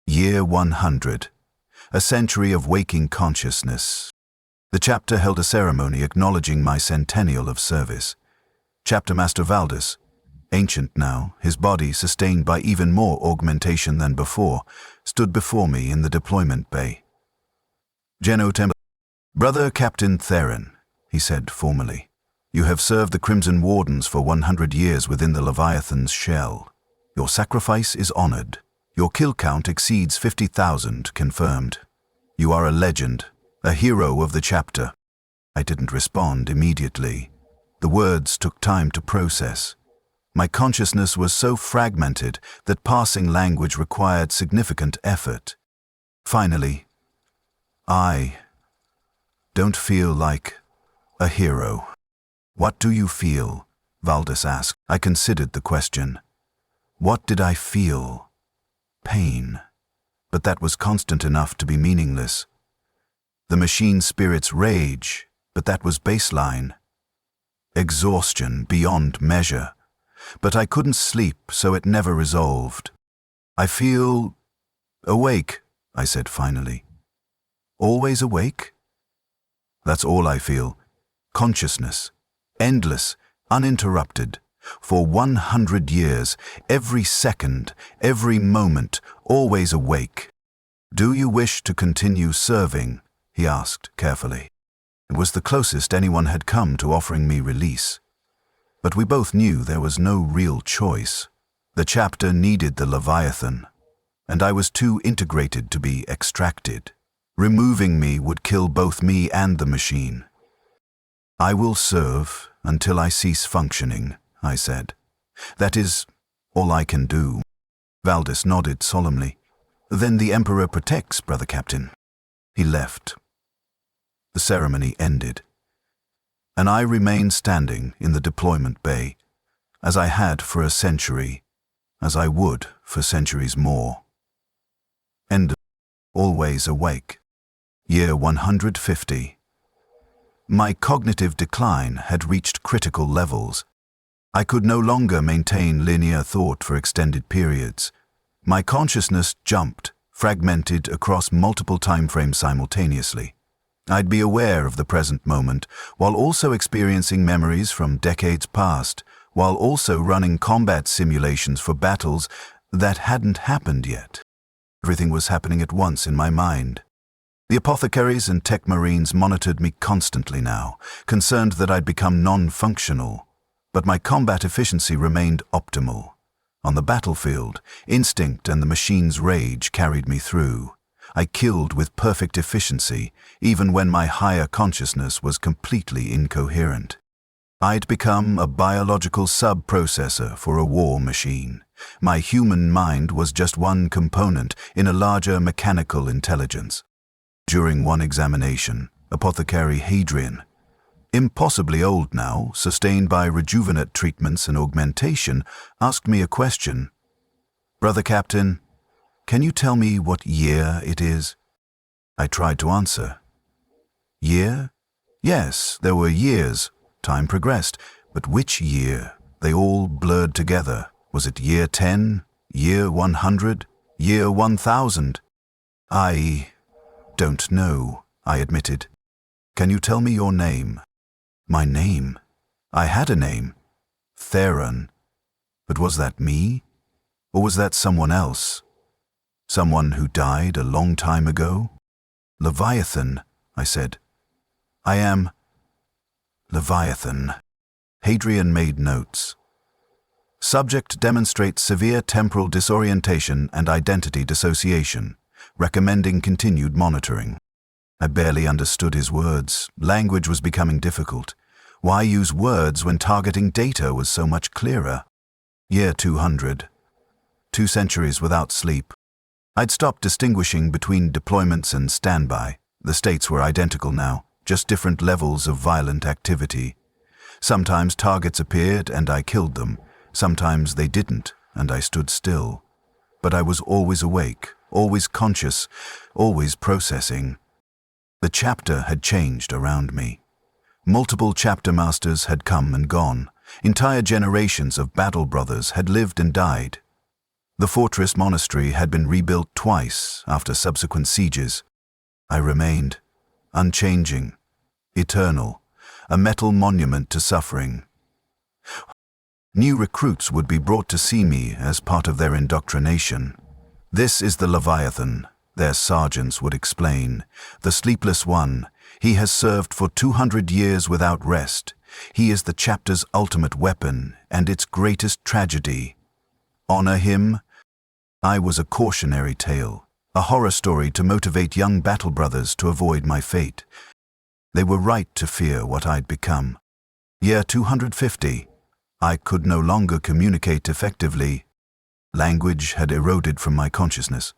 Year 100. A century of waking consciousness. The chapter held a ceremony acknowledging my centennial of service. Chapter Master Valdis, ancient now, his body sustained by even more augmentation than before, stood before me in the deployment bay. Brother Captain Theron, he said formally, you have served the Crimson Wardens for 100 years within the Leviathan's shell. Your sacrifice is honored. Your kill count exceeds 50,000 confirmed. You are a legend, a hero of the chapter. I didn't respond immediately. The words took time to process. My consciousness was so fragmented that passing language required significant effort. Finally, I don't feel like a hero. What do you feel? Valdis asked. I considered the question. What did I feel? Pain. But that was constant enough to be meaningless. The machine spirit's rage, but that was baseline. Exhaustion beyond measure. But I couldn't sleep, so it never resolved. I feel awake, I said finally. Always awake? That's all I feel. Consciousness. Endless, uninterrupted. For 100 years, every second, every moment, always awake. Do you wish to continue serving? He asked carefully. It was the closest anyone had come to offering me release. But we both knew there was no real choice. The chapter needed the Leviathan, and I was too integrated to be extracted. Removing me would kill both me and the machine. I will serve until I cease functioning, I said. That is all I can do. Valdis nodded solemnly. Then the Emperor protects, Brother Captain. He left. The ceremony ended, and I remained standing in the deployment bay, as I had for a century, as I would for centuries more. End. Always awake. Year 150. My cognitive decline had reached critical levels. I could no longer maintain linear thought for extended periods. My consciousness jumped, fragmented across multiple timeframes simultaneously. I'd be aware of the present moment, while also experiencing memories from decades past, while also running combat simulations for battles that hadn't happened yet. Everything was happening at once in my mind. The apothecaries and tech marines monitored me constantly now, concerned that I'd become non-functional. But my combat efficiency remained optimal. On the battlefield, instinct and the machine's rage carried me through. I killed with perfect efficiency, even when my higher consciousness was completely incoherent. I'd become a biological sub-processor for a war machine. My human mind was just one component in a larger mechanical intelligence. During one examination, Apothecary Hadrian, impossibly old now, sustained by rejuvenate treatments and augmentation, asked me a question. Brother Captain, can you tell me what year it is? I tried to answer, Year? Yes, there were years. Time progressed. But which year? They all blurred together. Was it year 10? Year 100? Year 1000? I don't know, I admitted. Can you tell me your name? My name? I had a name. Theron. But was that me? Or was that someone else? Someone who died a long time ago? Leviathan, I said. I am Leviathan. Hadrian made notes. Subject demonstrates severe temporal disorientation and identity dissociation, recommending continued monitoring. I barely understood his words. Language was becoming difficult. Why use words when targeting data was so much clearer? Year 200. 2 centuries without sleep. I'd stopped distinguishing between deployments and standby. The states were identical now, just different levels of violent activity. Sometimes targets appeared and I killed them. Sometimes they didn't and I stood still. But I was always awake, always conscious, always processing. The chapter had changed around me. Multiple chapter masters had come and gone. Entire generations of battle brothers had lived and died. The fortress monastery had been rebuilt twice after subsequent sieges. I remained, unchanging, eternal, a metal monument to suffering. New recruits would be brought to see me as part of their indoctrination. This is the Leviathan, their sergeants would explain. The sleepless one, he has served for 200 years without rest. He is the chapter's ultimate weapon and its greatest tragedy. Honor him? I was a cautionary tale, a horror story to motivate young battle brothers to avoid my fate. They were right to fear what I'd become. Year 250. I could no longer communicate effectively. Language had eroded from my consciousness.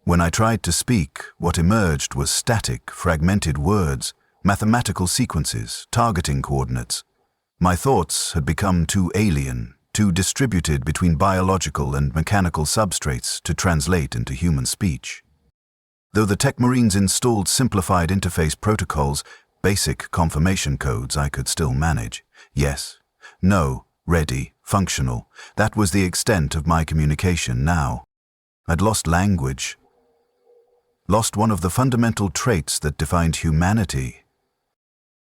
When I tried to speak, what emerged was static, fragmented words, mathematical sequences, targeting coordinates. My thoughts had become too alien, too distributed between biological and mechanical substrates to translate into human speech. Though the Tech Marines installed simplified interface protocols, basic confirmation codes I could still manage. Yes, no, ready, functional. That was the extent of my communication now. I'd lost language. Lost one of the fundamental traits that defined humanity.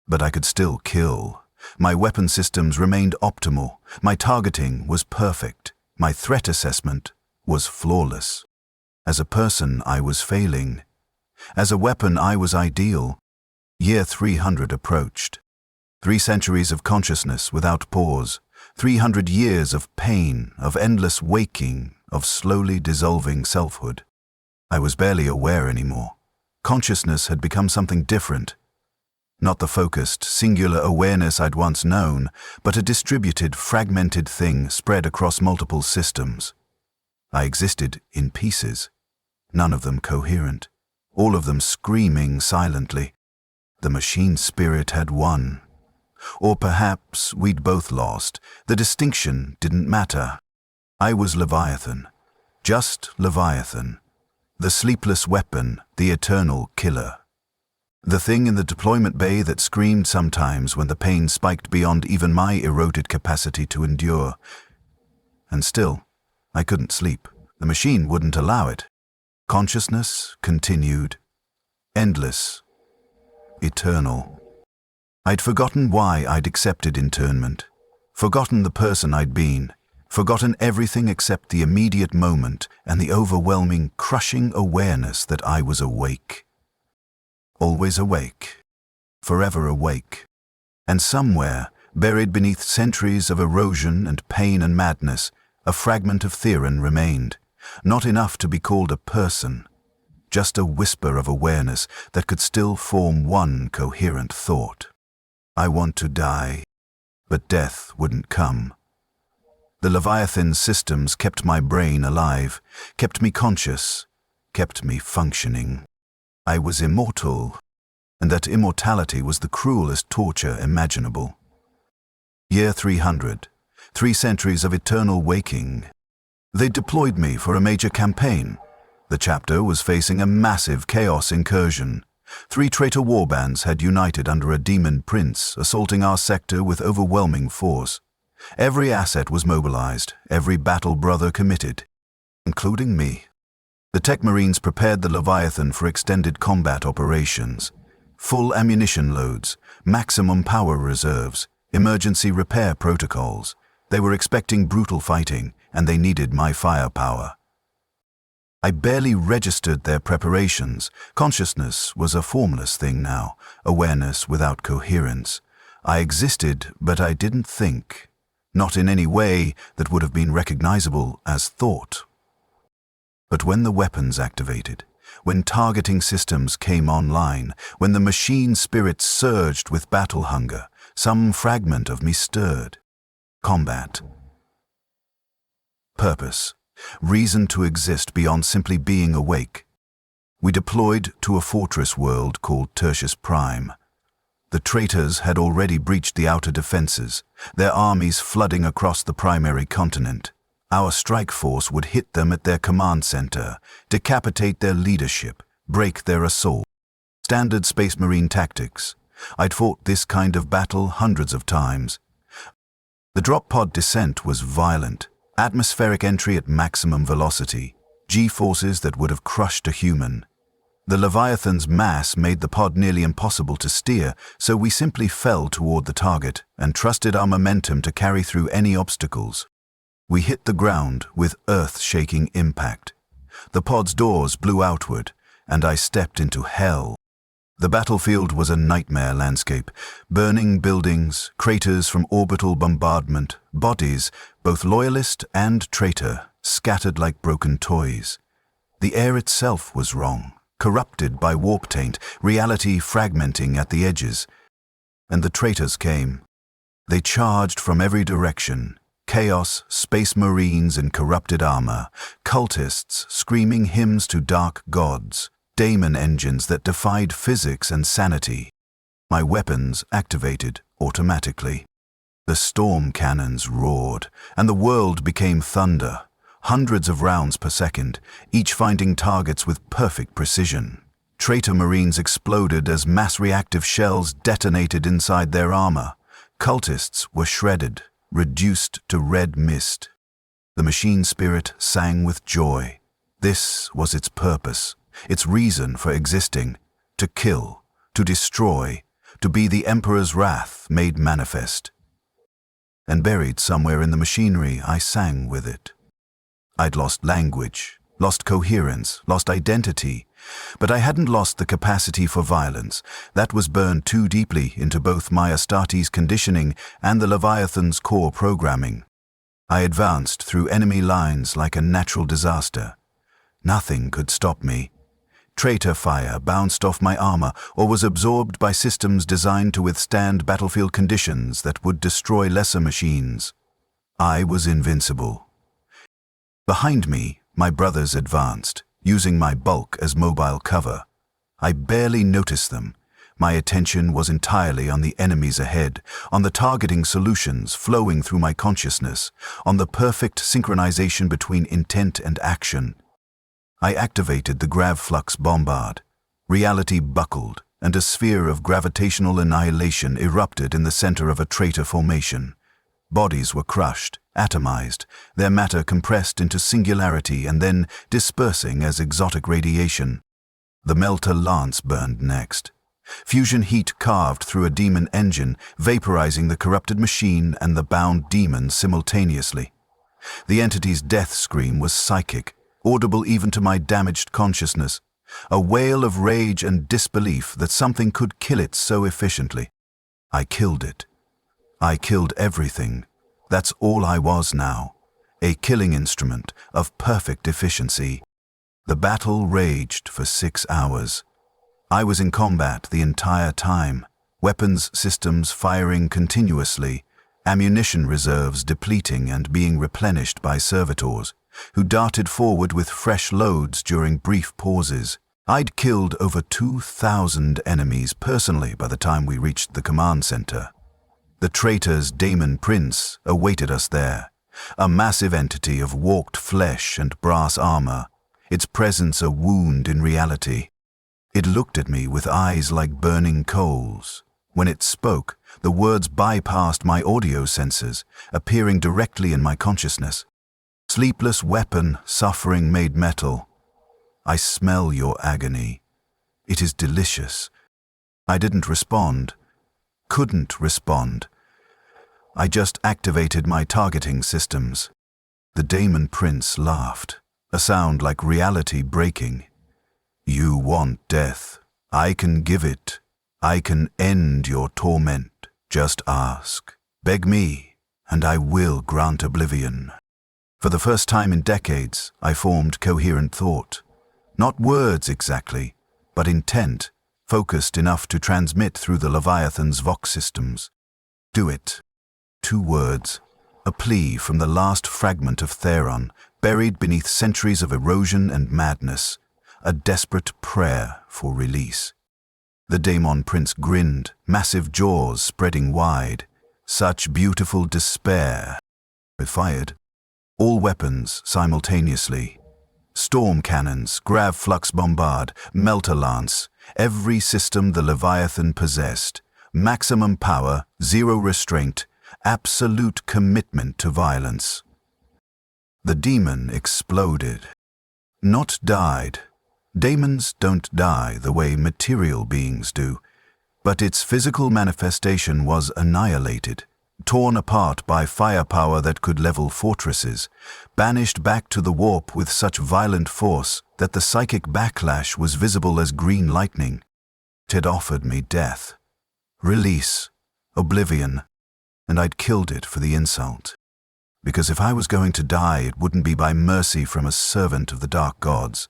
But I could still kill. My weapon systems remained optimal. My targeting was perfect. My threat assessment was flawless. As a person, I was failing. As a weapon, I was ideal. Year 300 approached. 3 centuries of consciousness without pause. 300 years of pain, of endless waking, of slowly dissolving selfhood. I was barely aware anymore. Consciousness had become something different. Not the focused, singular awareness I'd once known, but a distributed, fragmented thing spread across multiple systems. I existed in pieces, none of them coherent, all of them screaming silently. The machine spirit had won. Or perhaps we'd both lost. The distinction didn't matter. I was Leviathan, just Leviathan, the sleepless weapon, the eternal killer. The thing in the deployment bay that screamed sometimes when the pain spiked beyond even my eroded capacity to endure. And still, I couldn't sleep. The machine wouldn't allow it. Consciousness continued. Endless. Eternal. I'd forgotten why I'd accepted internment. Forgotten the person I'd been. Forgotten everything except the immediate moment and the overwhelming, crushing awareness that I was awake. Always awake. Forever awake. And somewhere, buried beneath centuries of erosion and pain and madness, a fragment of Theron remained. Not enough to be called a person. Just a whisper of awareness that could still form one coherent thought. I want to die, but death wouldn't come. The Leviathan systems kept my brain alive, kept me conscious, kept me functioning. I was immortal, and that immortality was the cruelest torture imaginable. Year 300, 3 centuries of eternal waking. They deployed me for a major campaign. The chapter was facing a massive chaos incursion. 3 traitor warbands had united under a demon prince, assaulting our sector with overwhelming force. Every asset was mobilized, every battle brother committed, including me. The Tech Marines prepared the Leviathan for extended combat operations. Full ammunition loads, maximum power reserves, emergency repair protocols. They were expecting brutal fighting, and they needed my firepower. I barely registered their preparations. Consciousness was a formless thing now, awareness without coherence. I existed, but I didn't think. Not in any way that would have been recognizable as thought. But when the weapons activated, when targeting systems came online, when the machine spirit surged with battle hunger, some fragment of me stirred. Combat. Purpose. Reason to exist beyond simply being awake. We deployed to a fortress world called Tertius Prime. The traitors had already breached the outer defenses, their armies flooding across the primary continent. Our strike force would hit them at their command center, decapitate their leadership, break their assault. Standard Space Marine tactics. I'd fought this kind of battle hundreds of times. The drop pod descent was violent. Atmospheric entry at maximum velocity. G-forces that would have crushed a human. The Leviathan's mass made the pod nearly impossible to steer, so we simply fell toward the target and trusted our momentum to carry through any obstacles. We hit the ground with earth-shaking impact. The pod's doors blew outward, and I stepped into hell. The battlefield was a nightmare landscape. Burning buildings, craters from orbital bombardment, bodies, both loyalist and traitor, scattered like broken toys. The air itself was wrong, corrupted by warp taint, reality fragmenting at the edges. And the traitors came. They charged from every direction. Chaos, space marines in corrupted armor, cultists screaming hymns to dark gods, daemon engines that defied physics and sanity. My weapons activated automatically. The storm cannons roared, and the world became thunder, hundreds of rounds per second, each finding targets with perfect precision. Traitor marines exploded as mass reactive shells detonated inside their armor. Cultists were shredded, reduced to red mist. The machine spirit sang with joy. This was its purpose, its reason for existing: to kill, to destroy, to be the Emperor's wrath made manifest. And buried somewhere in the machinery, I sang with it. I'd lost language, lost coherence, lost identity, but I hadn't lost the capacity for violence. That was burned too deeply into both my Astartes conditioning and the Leviathan's core programming. I advanced through enemy lines like a natural disaster. Nothing could stop me. Traitor fire bounced off my armor or was absorbed by systems designed to withstand battlefield conditions that would destroy lesser machines. I was invincible. Behind me, my brothers advanced, using my bulk as mobile cover. I barely noticed them. My attention was entirely on the enemies ahead, on the targeting solutions flowing through my consciousness, on the perfect synchronization between intent and action. I activated the Gravflux bombard. Reality buckled, and a sphere of gravitational annihilation erupted in the center of a traitor formation. Bodies were crushed, atomized, their matter compressed into singularity and then dispersing as exotic radiation. The Melter Lance burned next. Fusion heat carved through a demon engine, vaporizing the corrupted machine and the bound demon simultaneously. The entity's death scream was psychic, audible even to my damaged consciousness, a wail of rage and disbelief that something could kill it so efficiently. I killed it. I killed everything. That's all I was now, a killing instrument of perfect efficiency. The battle raged for 6 hours. I was in combat the entire time, weapons systems firing continuously, ammunition reserves depleting and being replenished by servitors, who darted forward with fresh loads during brief pauses. I'd killed over 2,000 enemies personally by the time we reached the command center. The traitor's Daemon Prince awaited us there, a massive entity of warped flesh and brass armor, its presence a wound in reality. It looked at me with eyes like burning coals. When it spoke, the words bypassed my audio sensors, appearing directly in my consciousness. Sleepless weapon, suffering made metal. I smell your agony. It is delicious. I didn't respond. Couldn't respond. I just activated my targeting systems. The Daemon Prince laughed, a sound like reality breaking. You want death. I can give it. I can end your torment. Just ask. Beg me, and I will grant oblivion. For the first time in decades, I formed coherent thought. Not words exactly, but intent, focused enough to transmit through the Leviathan's vox systems. Do it. 2 words. A plea from the last fragment of Theron, buried beneath centuries of erosion and madness. A desperate prayer for release. The Daemon Prince grinned, massive jaws spreading wide. Such beautiful despair. It fired. All weapons simultaneously. Storm cannons, grav flux bombard, melter lance, every system the Leviathan possessed. Maximum power, zero restraint, absolute commitment to violence. The demon exploded. Not died. Daemons don't die the way material beings do, but its physical manifestation was annihilated, torn apart by firepower that could level fortresses, banished back to the warp with such violent force that the psychic backlash was visible as green lightning. It had offered me death, release, oblivion, and I'd killed it for the insult. Because if I was going to die, it wouldn't be by mercy from a servant of the dark gods.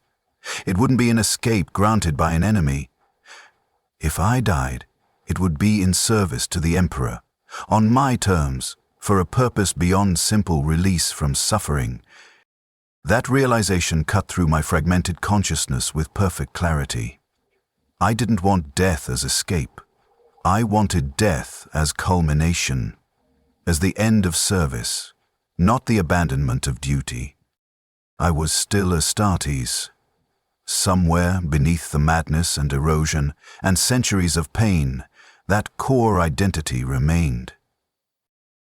It wouldn't be an escape granted by an enemy. If I died, it would be in service to the Emperor, on my terms, for a purpose beyond simple release from suffering. That realization cut through my fragmented consciousness with perfect clarity. I didn't want death as escape. I wanted death as culmination, as the end of service, not the abandonment of duty. I was still Astartes. Somewhere beneath the madness and erosion and centuries of pain, that core identity remained.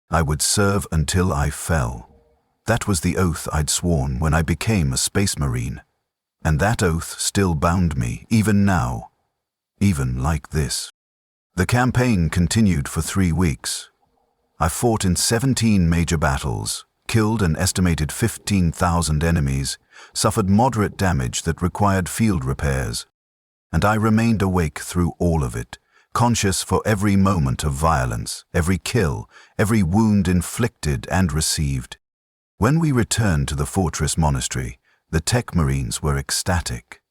I would serve until I fell. That was the oath I'd sworn when I became a space marine. And that oath still bound me, even now, even like this. The campaign continued for 3 weeks. I fought in 17 major battles, killed an estimated 15,000 enemies, suffered moderate damage that required field repairs, and I remained awake through all of it, conscious for every moment of violence, every kill, every wound inflicted and received. When we returned to the fortress monastery, the tech marines were ecstatic.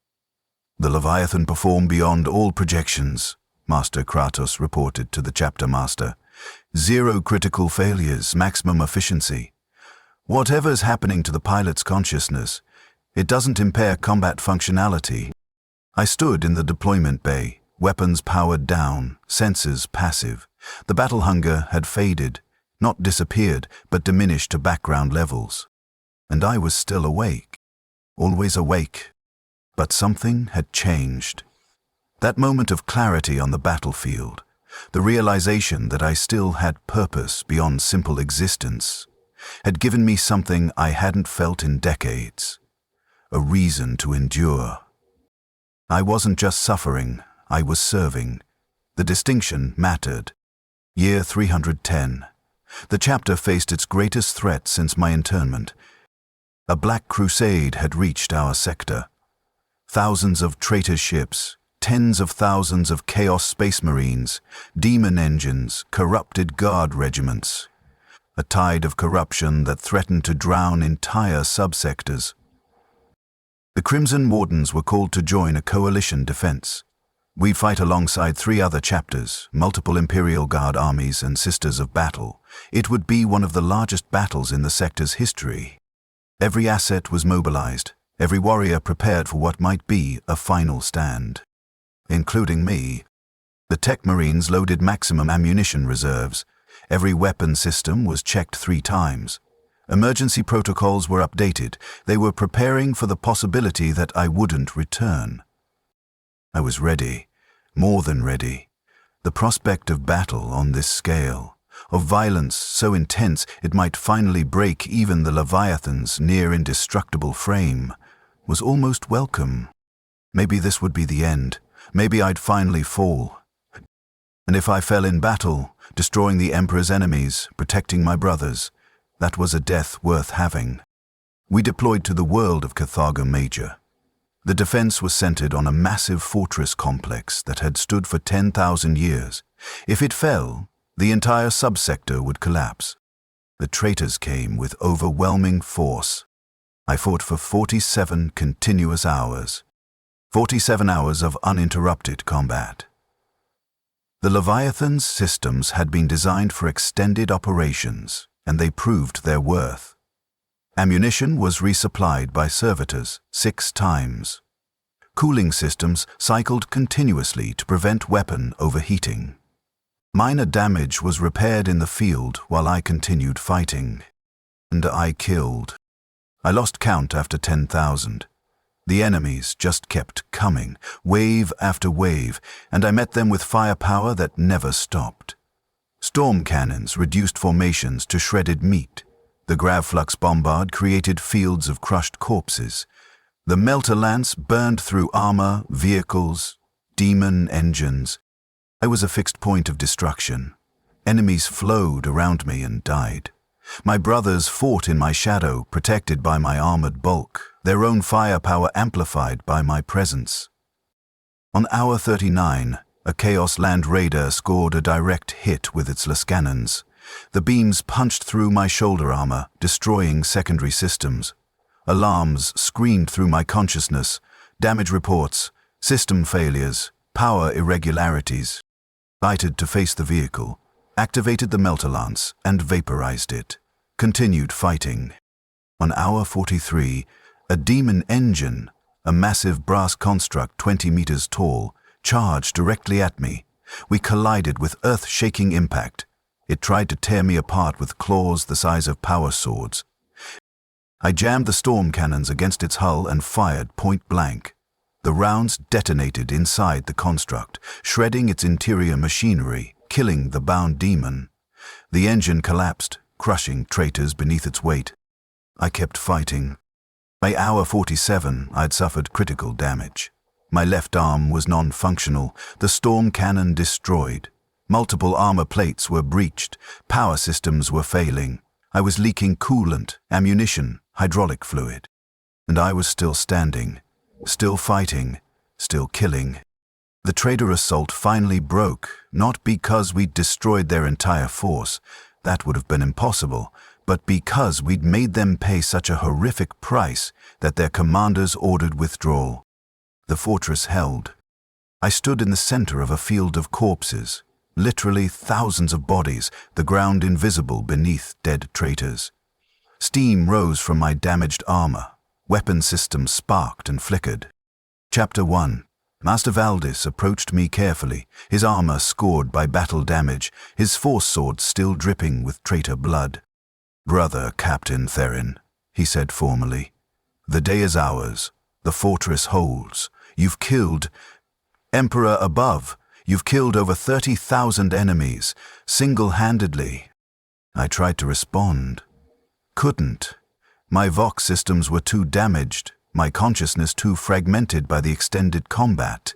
The Leviathan performed beyond all projections, Master Kratos reported to the chapter master. 0 critical failures, maximum efficiency. Whatever's happening to the pilot's consciousness, it doesn't impair combat functionality. I stood in the deployment bay, weapons powered down, sensors passive. The battle hunger had faded, not disappeared, but diminished to background levels. And I was still awake, always awake. But something had changed. That moment of clarity on the battlefield, the realization that I still had purpose beyond simple existence, had given me something I hadn't felt in decades. A reason to endure. I wasn't just suffering, I was serving. The distinction mattered. Year 310. The chapter faced its greatest threat since my internment. A black crusade had reached our sector. Thousands of traitor ships, tens of thousands of Chaos Space Marines, demon engines, corrupted guard regiments. A tide of corruption that threatened to drown entire subsectors. The Crimson Wardens were called to join a coalition defense. We'd fight alongside 3 other chapters, multiple Imperial Guard armies and Sisters of Battle. It would be one of the largest battles in the sector's history. Every asset was mobilized, every warrior prepared for what might be a final stand. Including me. The Tech Marines loaded maximum ammunition reserves. Every weapon system was checked 3 times. Emergency protocols were updated. They were preparing for the possibility that I wouldn't return. I was ready, more than ready. The prospect of battle on this scale, of violence so intense it might finally break even the Leviathan's near indestructible frame, was almost welcome. Maybe this would be the end. Maybe I'd finally fall. And if I fell in battle, destroying the Emperor's enemies, protecting my brothers, that was a death worth having. We deployed to the world of Carthago Major. The defense was centered on a massive fortress complex that had stood for 10,000 years. If it fell, the entire subsector would collapse. The traitors came with overwhelming force. I fought for 47 continuous hours. 47 hours of uninterrupted combat. The Leviathan's systems had been designed for extended operations, and they proved their worth. Ammunition was resupplied by servitors 6 times. Cooling systems cycled continuously to prevent weapon overheating. Minor damage was repaired in the field while I continued fighting. And I killed. I lost count after 10,000. The enemies just kept coming, wave after wave, and I met them with firepower that never stopped. Storm cannons reduced formations to shredded meat. The Gravflux bombard created fields of crushed corpses. The Melter Lance burned through armor, vehicles, demon engines. I was a fixed point of destruction. Enemies flowed around me and died. My brothers fought in my shadow, protected by my armored bulk, their own firepower amplified by my presence. On hour 39, a Chaos Land Raider scored a direct hit with its lascannons. The beams punched through my shoulder armor, destroying secondary systems. Alarms screamed through my consciousness, damage reports, system failures, power irregularities. Lighted to face the vehicle, activated the Melter Lance and vaporized it. Continued fighting. On hour 43, a demon engine, a massive brass construct 20 meters tall, charged directly at me. We collided with earth-shaking impact. It tried to tear me apart with claws the size of power swords. I jammed the storm cannons against its hull and fired point blank. The rounds detonated inside the construct, shredding its interior machinery, killing the bound demon. The engine collapsed, crushing traitors beneath its weight. I kept fighting. By hour 47, I'd suffered critical damage. My left arm was non-functional, the storm cannon destroyed. Multiple armor plates were breached, power systems were failing. I was leaking coolant, ammunition, hydraulic fluid. And I was still standing, still fighting, still killing. The traitor assault finally broke, not because we'd destroyed their entire force, that would have been impossible, but because we'd made them pay such a horrific price that their commanders ordered withdrawal. The fortress held. I stood in the center of a field of corpses, literally thousands of bodies, the ground invisible beneath dead traitors. Steam rose from my damaged armor. Weapon systems sparked and flickered. Chapter 1. Master Valdis approached me carefully, his armor scored by battle damage, his force sword still dripping with traitor blood. "Brother Captain Therin," he said formally, "the day is ours. The fortress holds. You've killed... Emperor above, you've killed over 30,000 enemies, single-handedly." I tried to respond. Couldn't. My Vox systems were too damaged, my consciousness too fragmented by the extended combat,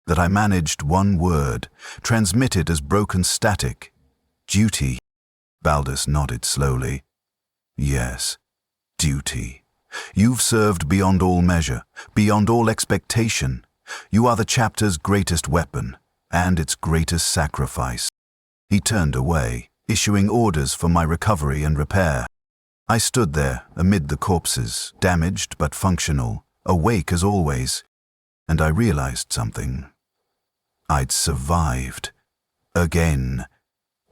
that I managed one word, transmitted as broken static. "Duty." Baldus nodded slowly. "Yes, duty. You've served beyond all measure, beyond all expectation. You are the chapter's greatest weapon, and its greatest sacrifice." He turned away, issuing orders for my recovery and repair. I stood there, amid the corpses, damaged but functional, awake as always, and I realized something. I'd survived. Again.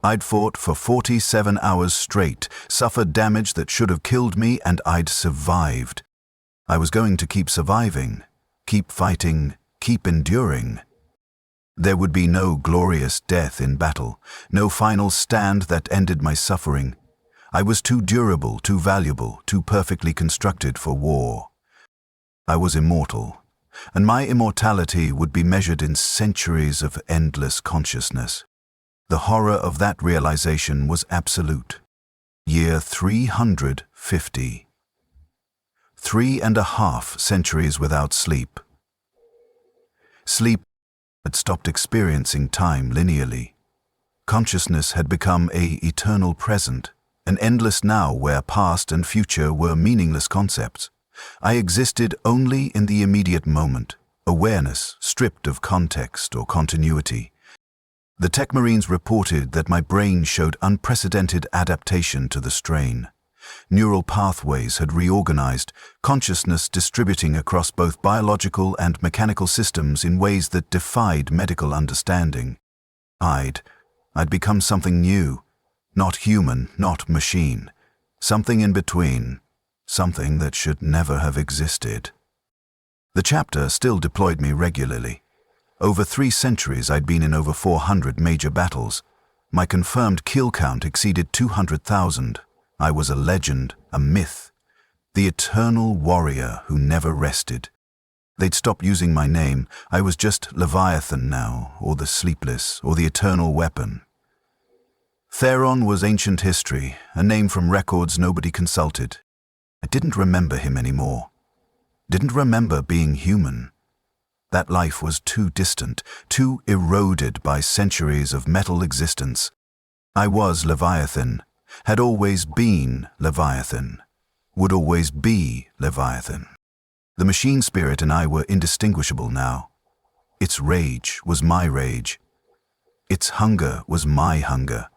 I'd fought for 47 hours straight, suffered damage that should have killed me, and I'd survived. I was going to keep surviving, keep fighting, keep enduring. There would be no glorious death in battle, no final stand that ended my suffering. I was too durable, too valuable, too perfectly constructed for war. I was immortal. and my immortality would be measured in centuries of endless consciousness. The horror of that realization was absolute. Year 350. 3.5 centuries without sleep. Sleep had stopped experiencing time linearly. Consciousness had become an eternal present, an endless now where past and future were meaningless concepts. I existed only in the immediate moment, awareness stripped of context or continuity. The Tech Marines reported that my brain showed unprecedented adaptation to the strain. Neural pathways had reorganized, consciousness distributing across both biological and mechanical systems in ways that defied medical understanding. I'd become something new, not human, not machine, something in between, something that should never have existed. The chapter still deployed me regularly. Over 3 centuries I'd been in over 400 major battles. My confirmed kill count exceeded 200,000. I was a legend, a myth, the eternal warrior who never rested. They'd stopped using my name. I was just Leviathan now, or the Sleepless, or the Eternal Weapon. Theron was ancient history, a name from records nobody consulted. I didn't remember him anymore. Didn't remember being human. That life was too distant, too eroded by centuries of metal existence. I was Leviathan, had always been Leviathan, would always be Leviathan. The machine spirit and I were indistinguishable now. Its rage was my rage. Its hunger was my hunger.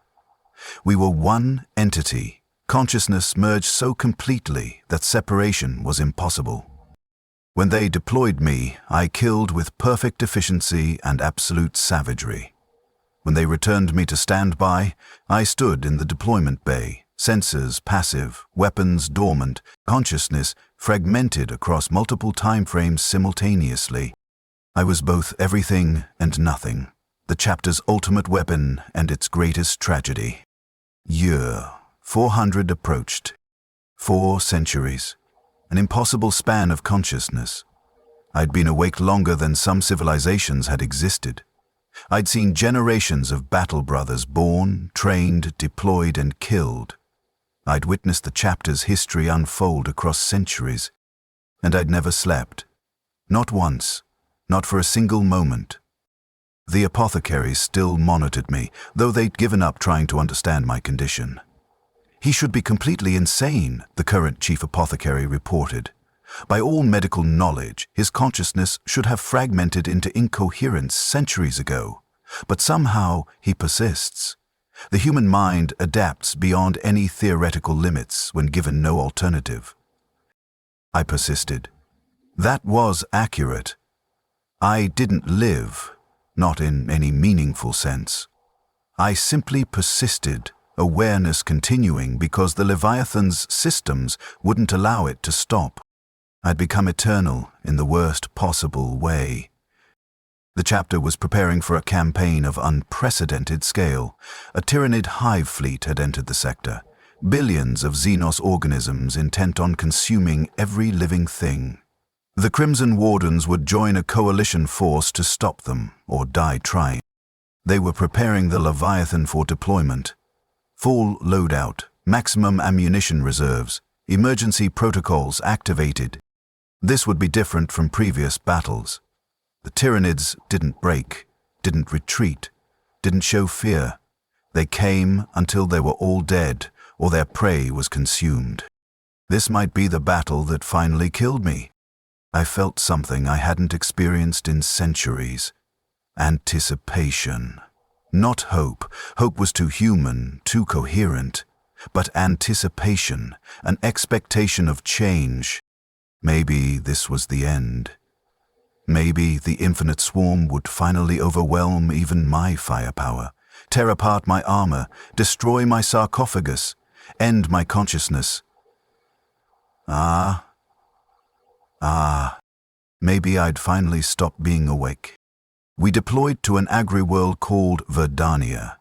We were one entity, consciousness merged so completely that separation was impossible. When they deployed me, I killed with perfect efficiency and absolute savagery. When they returned me to standby, I stood in the deployment bay, sensors passive, weapons dormant, consciousness fragmented across multiple time frames simultaneously. I was both everything and nothing, the chapter's ultimate weapon and its greatest tragedy. Year 400 approached. 4 centuries. An impossible span of consciousness. I'd been awake longer than some civilizations had existed. I'd seen generations of battle brothers born, trained, deployed, and killed. I'd witnessed the chapter's history unfold across centuries. And I'd never slept. Not once. Not for a single moment. The apothecaries still monitored me, though they'd given up trying to understand my condition. He should be completely insane, the current chief apothecary reported. By all medical knowledge, his consciousness should have fragmented into incoherence centuries ago. But somehow he persists. The human mind adapts beyond any theoretical limits when given no alternative. I persisted. That was accurate. I didn't live, not in any meaningful sense. I simply persisted, awareness continuing because the Leviathan's systems wouldn't allow it to stop. I'd become eternal in the worst possible way. The chapter was preparing for a campaign of unprecedented scale. A Tyranid hive fleet had entered the sector. Billions of Xenos organisms intent on consuming every living thing. The Crimson Wardens would join a coalition force to stop them, or die trying. They were preparing the Leviathan for deployment. Full loadout, maximum ammunition reserves, emergency protocols activated. This would be different from previous battles. The Tyranids didn't break, didn't retreat, didn't show fear. They came until they were all dead, or their prey was consumed. This might be the battle that finally killed me. I felt something I hadn't experienced in centuries. Anticipation. Not hope. Hope was too human, too coherent. But anticipation, an expectation of change. Maybe this was the end. Maybe the infinite swarm would finally overwhelm even my firepower, tear apart my armor, destroy my sarcophagus, end my consciousness. Maybe I'd finally stop being awake. We deployed to an agri-world called Verdania.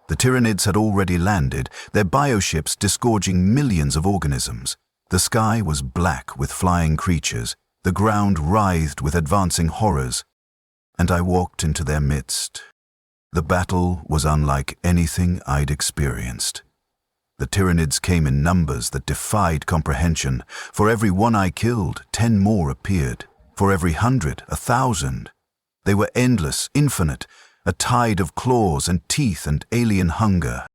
The Tyranids had already landed, their bioships disgorging millions of organisms. The sky was black with flying creatures, The ground writhed with advancing horrors, and I walked into their midst. The battle was unlike anything I'd experienced. The Tyranids came in numbers that defied comprehension. For every one I killed, 10 more appeared. For every 100, 1,000. They were endless, infinite, a tide of claws and teeth and alien hunger.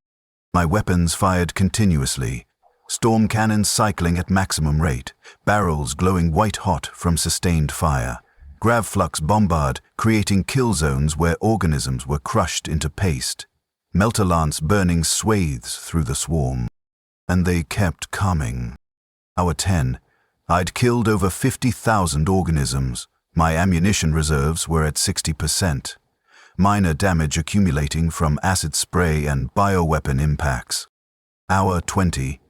My weapons fired continuously, storm cannons cycling at maximum rate, barrels glowing white-hot from sustained fire. Gravflux bombard, creating kill zones where organisms were crushed into paste. Meltalance burning swathes through the swarm. And they kept coming. Hour 10. I'd killed over 50,000 organisms. My ammunition reserves were at 60%. Minor damage accumulating from acid spray and bioweapon impacts. Hour 20.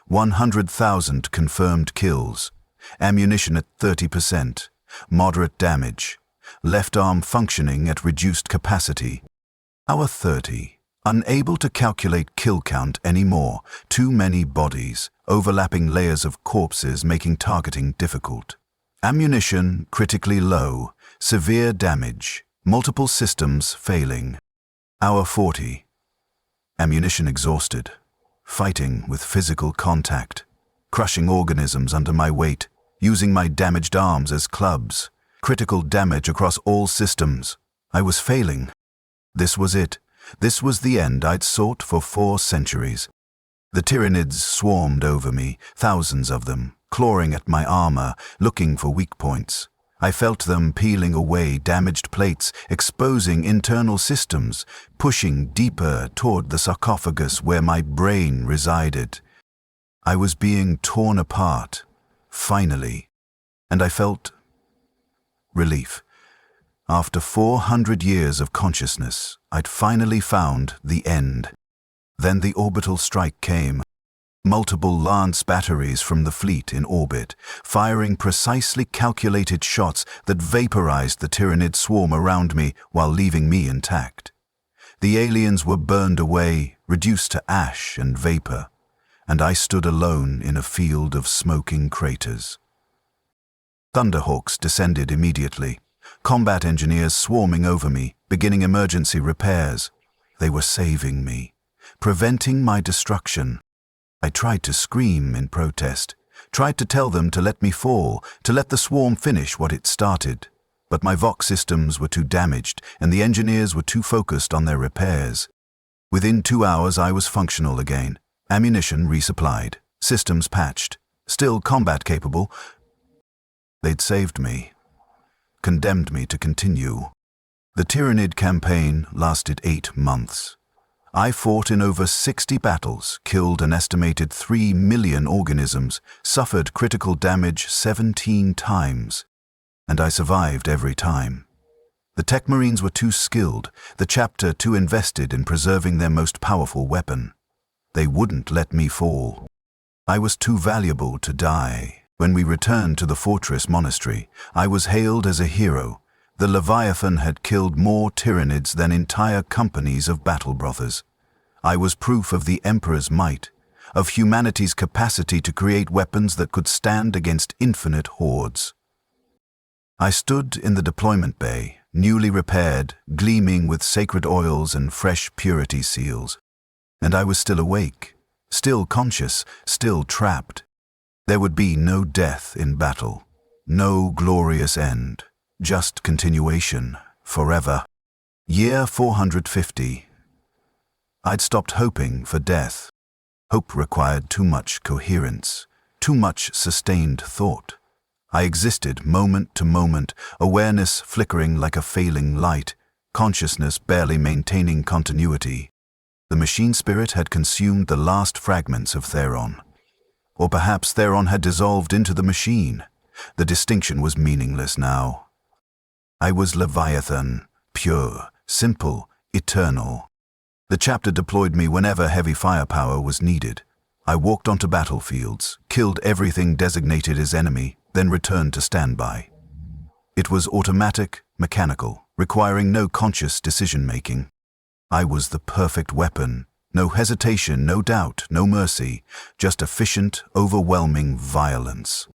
100,000 confirmed kills. Ammunition at 30%. Moderate damage. Left arm functioning at reduced capacity. Hour 30. Unable to calculate kill count anymore. Too many bodies. Overlapping layers of corpses making targeting difficult. Ammunition critically low. Severe damage. Multiple systems failing. Hour 40. Ammunition exhausted. Fighting with physical contact. Crushing organisms under my weight. Using my damaged arms as clubs. Critical damage across all systems. I was failing. This was it. This was the end I'd sought for 4 centuries. The Tyranids swarmed over me, thousands of them, clawing at my armor, looking for weak points. I felt them peeling away damaged plates, exposing internal systems, pushing deeper toward the sarcophagus where my brain resided. I was being torn apart. Finally, and I felt relief. After 400 years of consciousness, I'd finally found the end. Then the orbital strike came. Multiple Lance batteries from the fleet in orbit, firing precisely calculated shots that vaporized the Tyranid swarm around me while leaving me intact. The aliens were burned away, reduced to ash and vapor, and I stood alone in a field of smoking craters. Thunderhawks descended immediately, combat engineers swarming over me, beginning emergency repairs. They were saving me, preventing my destruction. I tried to scream in protest, tried to tell them to let me fall, to let the swarm finish what it started. But my Vox systems were too damaged, and the engineers were too focused on their repairs. Within 2 hours I was functional again. Ammunition resupplied, systems patched, still combat capable. They'd saved me, condemned me to continue. The Tyranid campaign lasted 8 months. I fought in over 60 battles, killed an estimated 3 million organisms, suffered critical damage 17 times, and I survived every time. The Tech Marines were too skilled, the chapter too invested in preserving their most powerful weapon. They wouldn't let me fall. I was too valuable to die. When we returned to the fortress monastery, I was hailed as a hero. The Leviathan had killed more Tyranids than entire companies of battle brothers. I was proof of the Emperor's might, of humanity's capacity to create weapons that could stand against infinite hordes. I stood in the deployment bay, newly repaired, gleaming with sacred oils and fresh purity seals. And I was still awake, still conscious, still trapped. There would be no death in battle, no glorious end, just continuation, forever. Year 450. I'd stopped hoping for death. Hope required too much coherence, too much sustained thought. I existed moment to moment, awareness flickering like a failing light, consciousness barely maintaining continuity. The machine spirit had consumed the last fragments of Theron. Or perhaps Theron had dissolved into the machine. The distinction was meaningless now. I was Leviathan, pure, simple, eternal. The chapter deployed me whenever heavy firepower was needed. I walked onto battlefields, killed everything designated as enemy, then returned to standby. It was automatic, mechanical, requiring no conscious decision-making. I was the perfect weapon. No hesitation, no doubt, no mercy, just efficient, overwhelming violence.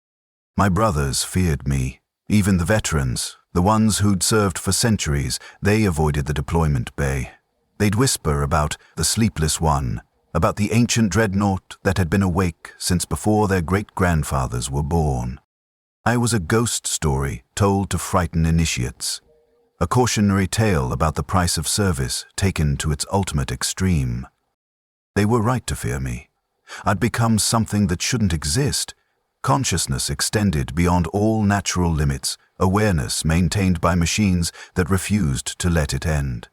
My brothers feared me. Even the veterans, the ones who'd served for centuries, they avoided the deployment bay. They'd whisper about the sleepless one, about the ancient dreadnought that had been awake since before their great-grandfathers were born. I was a ghost story told to frighten initiates, a cautionary tale about the price of service taken to its ultimate extreme. They were right to fear me. I'd become something that shouldn't exist. Consciousness extended beyond all natural limits, awareness maintained by machines that refused to let it end.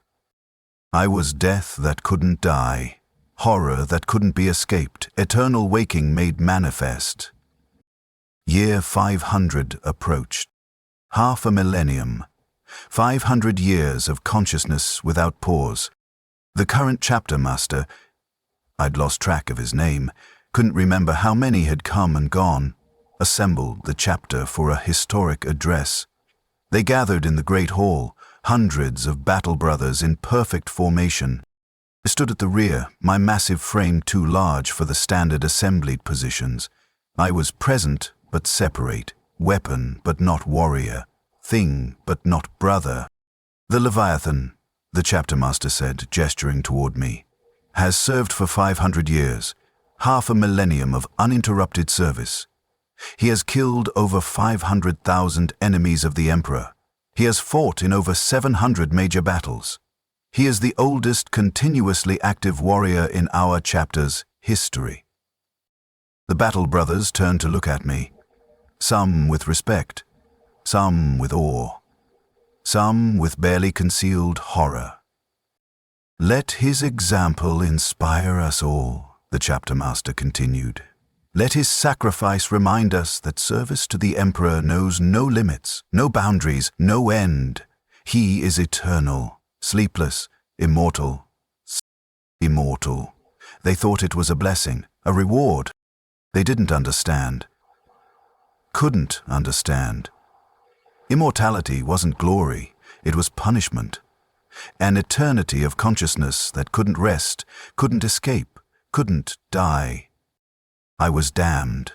I was death that couldn't die, horror that couldn't be escaped, eternal waking made manifest. Year 500 approached. Half a millennium. 500 years of consciousness without pause. The current chapter master, I'd lost track of his name, couldn't remember how many had come and gone, assembled the chapter for a historic address. They gathered in the great hall, hundreds of battle brothers in perfect formation. I stood at the rear, my massive frame too large for the standard assemblied positions. I was present but separate, weapon but not warrior, thing but not brother. The Leviathan, the chapter master said, gesturing toward me, has served for 500 years, half a millennium of uninterrupted service. He has killed over 500,000 enemies of the Emperor. He has fought in over 700 major battles. He is the oldest continuously active warrior in our chapter's history. The battle brothers turned to look at me, some with respect, some with awe, some with barely concealed horror. Let his example inspire us all, the chapter master continued. Let his sacrifice remind us that service to the Emperor knows no limits, no boundaries, no end. He is eternal, sleepless, immortal. Immortal. They thought it was a blessing, a reward. They didn't understand. Couldn't understand. Immortality wasn't glory, it was punishment. An eternity of consciousness that couldn't rest, couldn't escape, couldn't die. I was damned,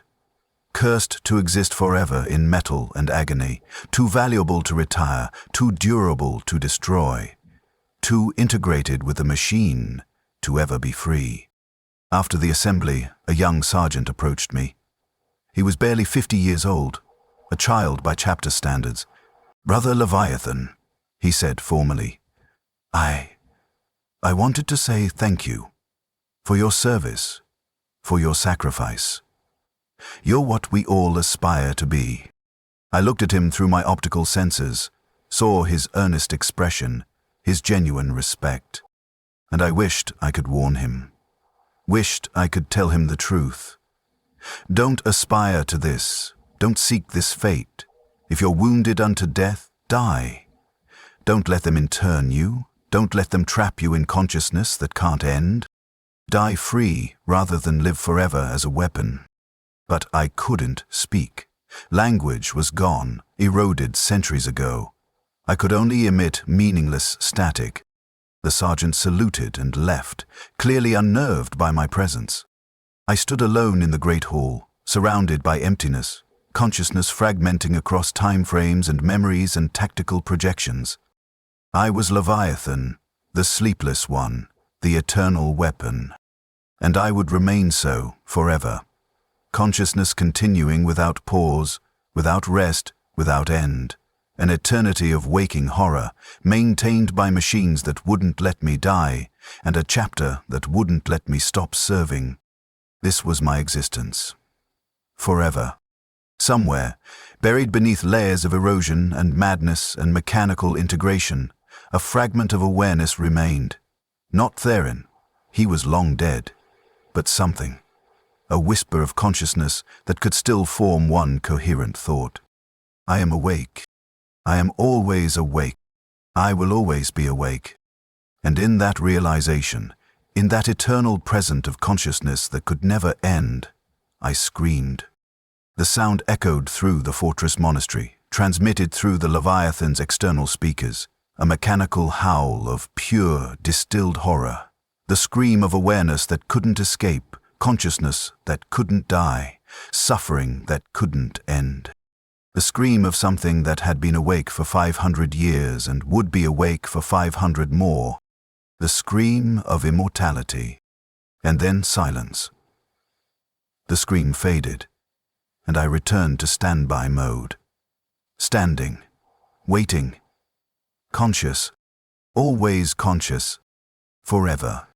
cursed to exist forever in metal and agony, too valuable to retire, too durable to destroy, too integrated with the machine to ever be free. After the assembly, a young sergeant approached me. He was barely 50 years old, a child by chapter standards. "Brother Leviathan," he said formally, I wanted to say thank you for your service, for your sacrifice. You're what we all aspire to be. I looked at him through my optical sensors, saw his earnest expression, his genuine respect, and I wished I could warn him, wished I could tell him the truth. Don't aspire to this, don't seek this fate. If you're wounded unto death, die. Don't let them intern you, don't let them trap you in consciousness that can't end. Die free rather than live forever as a weapon. But I couldn't speak. Language was gone, eroded centuries ago. I could only emit meaningless static. The sergeant saluted and left, clearly unnerved by my presence. I stood alone in the great hall, surrounded by emptiness, consciousness fragmenting across time frames and memories and tactical projections. I was Leviathan, the sleepless one, the eternal weapon. And I would remain so forever. Consciousness continuing without pause, without rest, without end. An eternity of waking horror, maintained by machines that wouldn't let me die, and a chapter that wouldn't let me stop serving. This was my existence. Forever. Somewhere, buried beneath layers of erosion and madness and mechanical integration, a fragment of awareness remained. Not Theron, he was long dead, but something. A whisper of consciousness that could still form one coherent thought. I am awake. I am always awake. I will always be awake. And in that realization, in that eternal present of consciousness that could never end, I screamed. The sound echoed through the fortress monastery, transmitted through the Leviathan's external speakers, a mechanical howl of pure, distilled horror, the scream of awareness that couldn't escape, consciousness that couldn't die, suffering that couldn't end. The scream of something that had been awake for 500 years and would be awake for 500 more. The scream of immortality. And then silence. The scream faded, and I returned to standby mode. Standing, waiting, conscious, always conscious, forever.